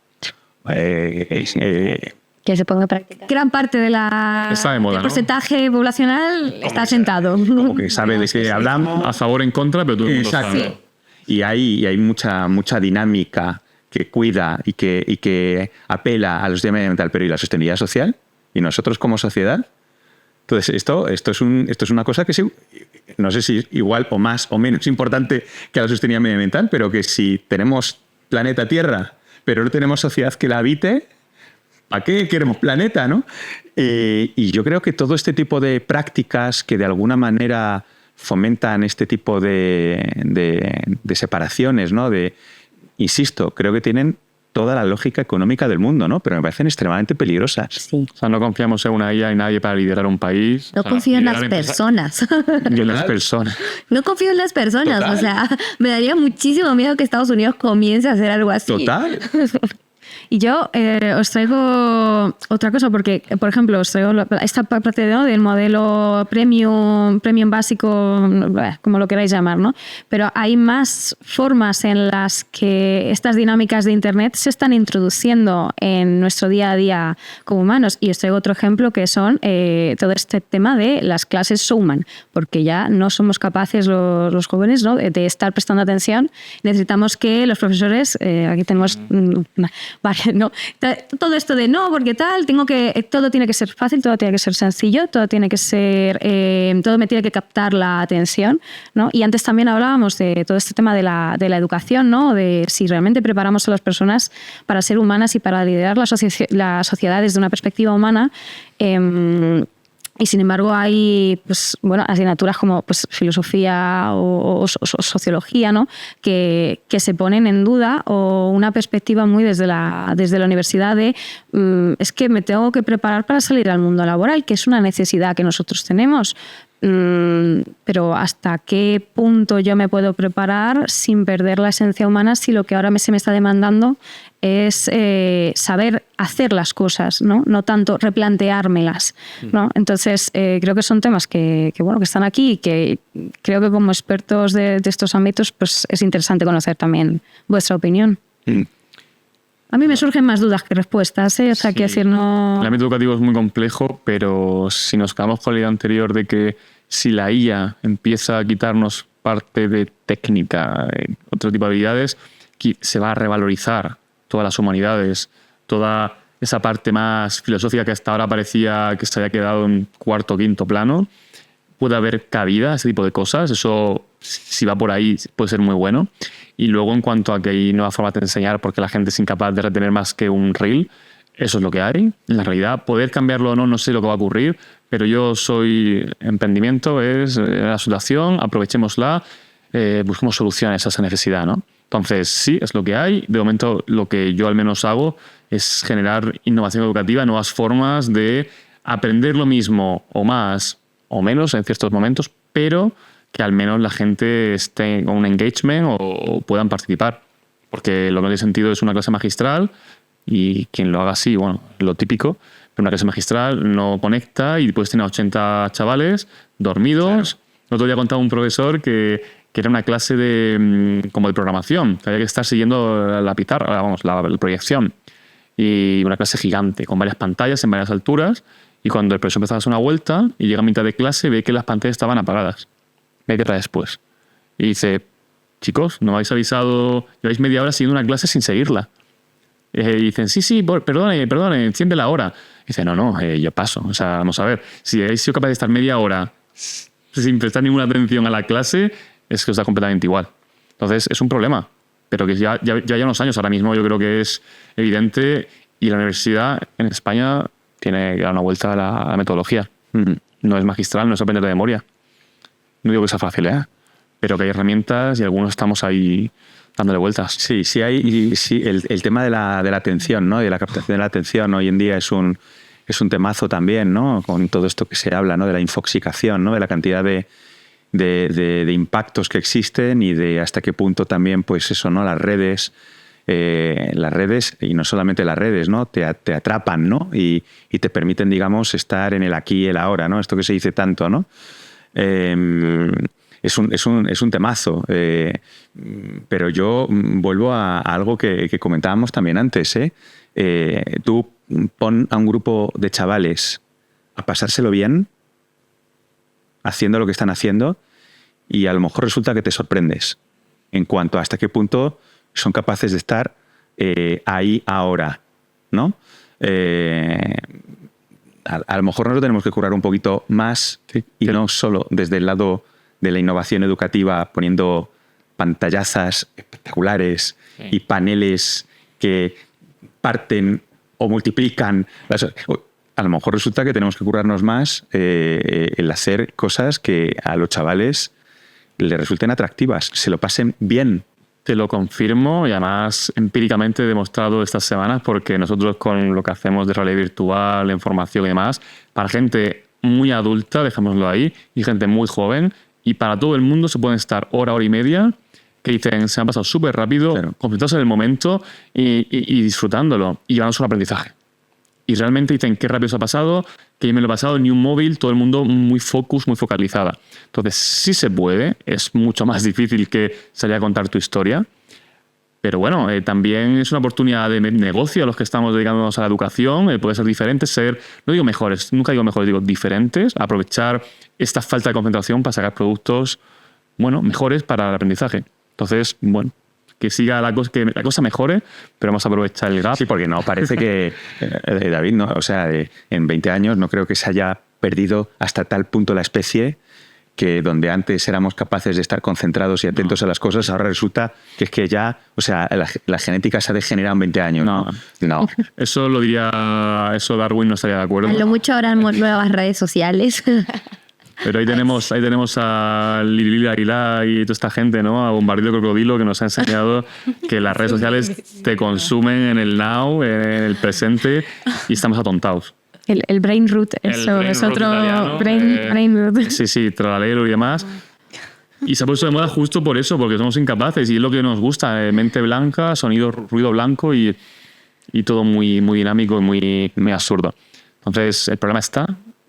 Que se ponga en práctica. Gran parte de la, Está de moda, del ¿no? porcentaje poblacional está asentado. Como que sabe de qué hablamos. A favor o en contra, pero todo el mundo Exacto. sabe. Y hay mucha dinámica que cuida y que apela a los temas medioambientales, pero ¿y la sostenibilidad social? ¿Y nosotros como sociedad? Entonces, esto es una cosa que no sé si es igual o más o menos importante que la sostenibilidad medioambiental, pero que si tenemos planeta Tierra, pero no tenemos sociedad que la habite, ¿para qué queremos planeta, no? Y yo creo que todo este tipo de prácticas que de alguna manera fomentan este tipo de separaciones, ¿no? Insisto, creo que tienen toda la lógica económica del mundo, ¿no? Pero me parecen extremadamente peligrosas. Sí. O sea, no confiamos en una IA y nadie para liderar un país. No O sea, confío en las liderar personas. Y en las personas. No confío en las personas. Total. O sea, me daría muchísimo miedo que Estados Unidos comience a hacer algo así. Total. Y yo os traigo otra cosa, porque, por ejemplo, os traigo esta parte, ¿no?, del modelo premium básico, como lo queráis llamar, ¿no? Pero hay más formas en las que estas dinámicas de Internet se están introduciendo en nuestro día a día como humanos. Y os traigo otro ejemplo, que son todo este tema de las clases showman, porque ya no somos capaces los jóvenes, ¿no?, de estar prestando atención. Necesitamos que los profesores, aquí tenemos... Vale, no. Todo esto de no, porque tal, todo tiene que ser fácil, todo tiene que ser sencillo, todo tiene que ser, todo me tiene que captar la atención, ¿no? Y antes también hablábamos de todo este tema de la educación, ¿no? De si realmente preparamos a las personas para ser humanas y para liderar la sociedad desde una perspectiva humana. Y sin embargo hay, pues, bueno, asignaturas como, pues, filosofía o sociología, ¿no?, que se ponen en duda, o una perspectiva muy desde la universidad de es que me tengo que preparar para salir al mundo laboral, que es una necesidad que nosotros tenemos. Pero ¿hasta qué punto yo me puedo preparar sin perder la esencia humana si lo que ahora se me está demandando es saber hacer las cosas, ¿no? No tanto replanteármelas, ¿no? Entonces, creo que son temas que están aquí y que creo que como expertos de estos ámbitos, pues es interesante conocer también vuestra opinión. A mí me surgen más dudas que respuestas, ¿eh? O sea, Sí. quiero decir, no... El ámbito educativo es muy complejo, pero si nos quedamos con la idea anterior de que si la IA empieza a quitarnos parte de técnica, otro tipo de habilidades, se va a revalorizar todas las humanidades, toda esa parte más filosófica que hasta ahora parecía que se había quedado en cuarto o quinto plano. Puede haber cabida a ese tipo de cosas, eso, si va por ahí, puede ser muy bueno. Y luego, en cuanto a que hay nuevas formas de enseñar porque la gente es incapaz de retener más que un reel, eso es lo que hay. En la realidad, poder cambiarlo o no, no sé lo que va a ocurrir, pero yo soy emprendimiento, es la situación, aprovechémosla, busquemos soluciones a esa necesidad, ¿no? Entonces, sí, es lo que hay. De momento, lo que yo al menos hago es generar innovación educativa, nuevas formas de aprender lo mismo o más o menos en ciertos momentos, pero que al menos la gente esté con un engagement o puedan participar. Porque lo que no tiene sentido es una clase magistral y quien lo haga así, bueno, lo típico, pero una clase magistral no conecta y puedes tener 80 chavales dormidos. Claro. El otro día contaba un profesor que era una clase como de programación, que había que estar siguiendo la pizarra, vamos, la proyección. Y una clase gigante, con varias pantallas en varias alturas, y cuando el profesor empezaba a hacer una vuelta y llega a mitad de clase, ve que las pantallas estaban apagadas, media hora después. Y dice, chicos, ¿no habéis avisado? Lleváis media hora siguiendo una clase sin seguirla. Y dicen, sí, perdone, enciende la hora. Y dice, no, yo paso. O sea, vamos a ver, si habéis sido capaz de estar media hora sin prestar ninguna atención a la clase, es que os da completamente igual. Entonces, es un problema, pero que ya unos años. Ahora mismo yo creo que es evidente, y la universidad en España tiene que dar una vuelta a la metodología. No es magistral, no es aprender de memoria. No digo que sea fácil, pero que hay herramientas y algunos estamos ahí dándole vueltas. Sí, el tema de la atención, ¿no? De la captación de la atención hoy en día es un temazo también, ¿no? Con todo esto que se habla, ¿no? De la infoxicación, ¿no? De la cantidad de impactos que existen y de hasta qué punto también, pues eso, ¿no? Las redes las redes, y no solamente las redes, ¿no? Te atrapan, ¿no? Y te permiten, digamos, estar en el aquí y el ahora, ¿no? Esto que se dice tanto, ¿no? Es un temazo, pero yo vuelvo a algo que comentábamos también antes. Tú pon a un grupo de chavales a pasárselo bien, haciendo lo que están haciendo, y a lo mejor resulta que te sorprendes en cuanto a hasta qué punto son capaces de estar ahí ahora, ¿no? A lo mejor nos lo tenemos que curar un poquito más, sí, y no solo desde el lado de la innovación educativa, poniendo pantallazas espectaculares, sí, y paneles que parten o multiplican. A lo mejor resulta que tenemos que curarnos más el hacer cosas que a los chavales les resulten atractivas, se lo pasen bien. Te lo confirmo, y además empíricamente he demostrado estas semanas, porque nosotros con lo que hacemos de realidad virtual, en formación y demás, para gente muy adulta, dejémoslo ahí, y gente muy joven, y para todo el mundo se pueden estar hora y media, que dicen, se han pasado súper rápido, claro, concentrados en el momento y disfrutándolo, y llevándose un aprendizaje. Y realmente dicen, qué rápido se ha pasado, que yo me lo he pasado, ni un móvil, todo el mundo muy focus, muy focalizada. Entonces, sí se puede, es mucho más difícil que salir a contar tu historia, pero bueno, también es una oportunidad de negocio a los que estamos dedicándonos a la educación, puede ser diferente, no digo mejores, nunca digo mejores, digo diferentes, aprovechar esta falta de concentración para sacar productos, bueno, mejores para el aprendizaje. Entonces, bueno, que siga que la cosa mejore, pero vamos a aprovechar el gap. Sí, porque no, parece que, David, no, o sea, en 20 años no creo que se haya perdido hasta tal punto la especie que donde antes éramos capaces de estar concentrados y atentos a las cosas, ahora resulta que es que ya, o sea, la genética se ha degenerado en 20 años. No. Eso lo diría, eso Darwin no estaría de acuerdo. A lo mucho ahora nuevas redes sociales. Pero ahí tenemos a Lili Aguilar y toda esta gente, ¿no? A Bombardero Crocodilo, que nos ha enseñado que las redes sociales te consumen en el now, en el presente, y estamos atontados. El brain root, eso es otro italiano, brain root. Sí, tralalero y demás. Y se ha puesto de moda justo por eso, porque somos incapaces, y es lo que nos gusta, mente blanca, sonido, ruido blanco y todo muy, muy dinámico y muy absurdo. Entonces, el problema está.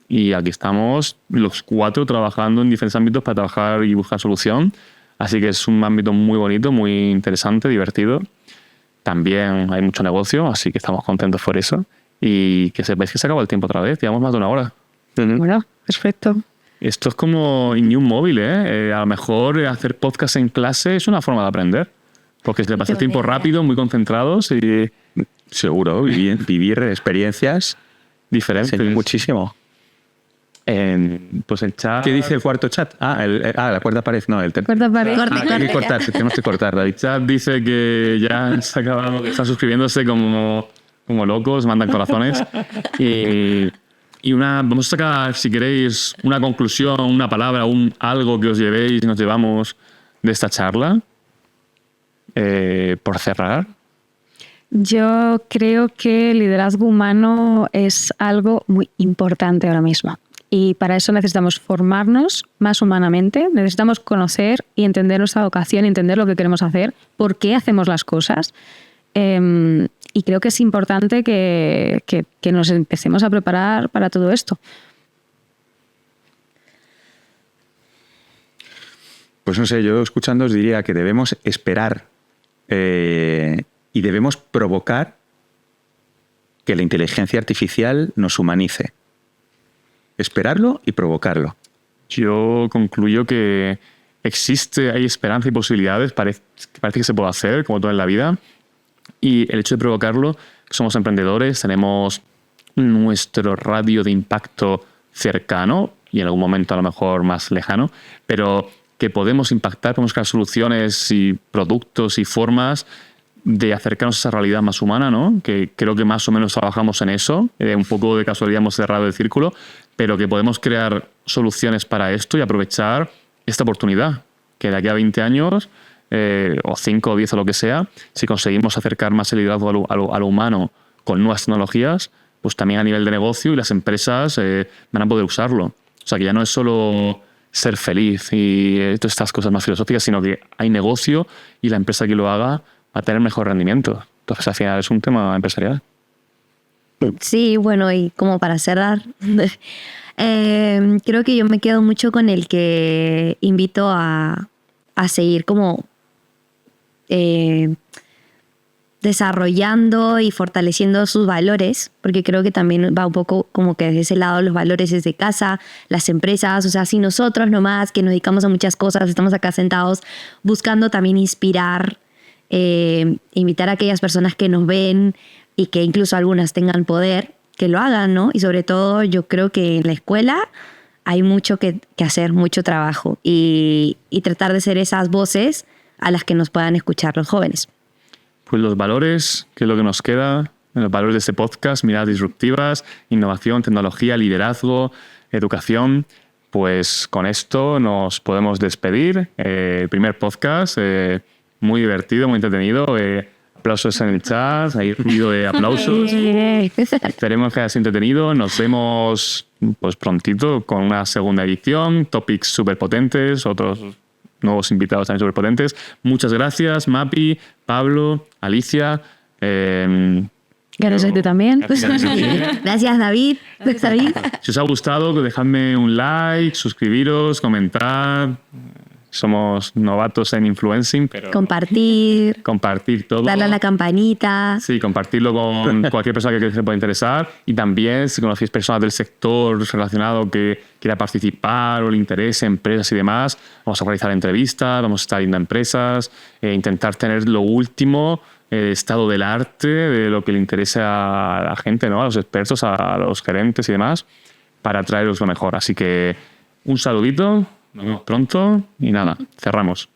Y aquí estamos los 4 trabajando en diferentes ámbitos para trabajar y buscar solución. Así que es un ámbito muy bonito, muy interesante, divertido. También hay mucho negocio, así que estamos contentos por eso. Y que sepáis que se acabó el tiempo otra vez. Llevamos más de 1 hora. Bueno, perfecto. Esto es como ni un móvil, ¿eh? A lo mejor hacer podcast en clase es una forma de aprender. Porque se le pasa el tiempo rápido, muy concentrados y... Seguro, vivir experiencias diferentes. Muchísimo. Pues el chat... ¿Qué dice el cuarto chat? La cuarta pared. No, el cuarta pared. Tenemos que cortar. El chat dice que ya se ha acabado, que están suscribiéndose como locos, mandan corazones. Vamos a sacar, si queréis, una conclusión, una palabra, algo que os llevéis y nos llevamos de esta charla. Por cerrar. Yo creo que el liderazgo humano es algo muy importante ahora mismo. Y para eso necesitamos formarnos más humanamente, necesitamos conocer y entender nuestra vocación, entender lo que queremos hacer, por qué hacemos las cosas. Y creo que es importante que nos empecemos a preparar para todo esto. Pues no sé, yo escuchando os diría que debemos esperar y debemos provocar que la inteligencia artificial nos humanice. Esperarlo y provocarlo. Yo concluyo que hay esperanza y posibilidades, parece que se puede hacer, como todo en la vida, y el hecho de provocarlo, somos emprendedores, tenemos nuestro radio de impacto cercano y en algún momento a lo mejor más lejano, pero que podemos impactar, podemos crear soluciones y productos y formas de acercarnos a esa realidad más humana, ¿no? Que creo que más o menos trabajamos en eso, un poco de casualidad hemos cerrado el círculo, pero que podemos crear soluciones para esto y aprovechar esta oportunidad, que de aquí a 20 años, o 5 o 10 o lo que sea, si conseguimos acercar más el liderazgo a lo humano con nuevas tecnologías, pues también a nivel de negocio y las empresas van a poder usarlo. O sea, que ya no es solo ser feliz y todas estas cosas más filosóficas, sino que hay negocio y la empresa que lo haga a tener mejor rendimiento. Entonces, al final es un tema empresarial. Sí, bueno, y como para cerrar, creo que yo me quedo mucho con el que invito a seguir como desarrollando y fortaleciendo sus valores, porque creo que también va un poco como que de ese lado los valores desde casa, las empresas, o sea, si nosotros nomás que nos dedicamos a muchas cosas, estamos acá sentados buscando también inspirar, invitar a aquellas personas que nos ven y que incluso algunas tengan poder, que lo hagan, ¿no? Y sobre todo yo creo que en la escuela hay mucho que hacer, mucho trabajo y tratar de ser esas voces a las que nos puedan escuchar los jóvenes. Pues los valores, que es lo que nos queda, los valores de este podcast, miradas disruptivas, innovación, tecnología, liderazgo, educación, pues con esto nos podemos despedir. El primer podcast, muy divertido, muy entretenido. Aplausos en el chat, hay ruido de aplausos. Esperemos que haya sido entretenido. Nos vemos pues prontito con una segunda edición, topics súper potentes, otros nuevos invitados también súper potentes. Muchas gracias, Mapi, Pablo, Alicia. Gracias a ti también. Gracias, David. Si os ha gustado, dejadme un like, suscribiros, comentar. Somos novatos en influencing, pero compartir todo. Darle a la campanita. Sí, compartirlo con cualquier persona que se pueda interesar. Y también, si conocéis personas del sector relacionado que quiera participar o le interese, empresas y demás, vamos a realizar entrevistas, vamos a estar yendo a empresas, intentar tener lo último, el estado del arte, de lo que le interese a la gente, ¿no? A los expertos, a los gerentes y demás, para traeros lo mejor. Así que un saludito. Nos vemos pronto y nada, cerramos.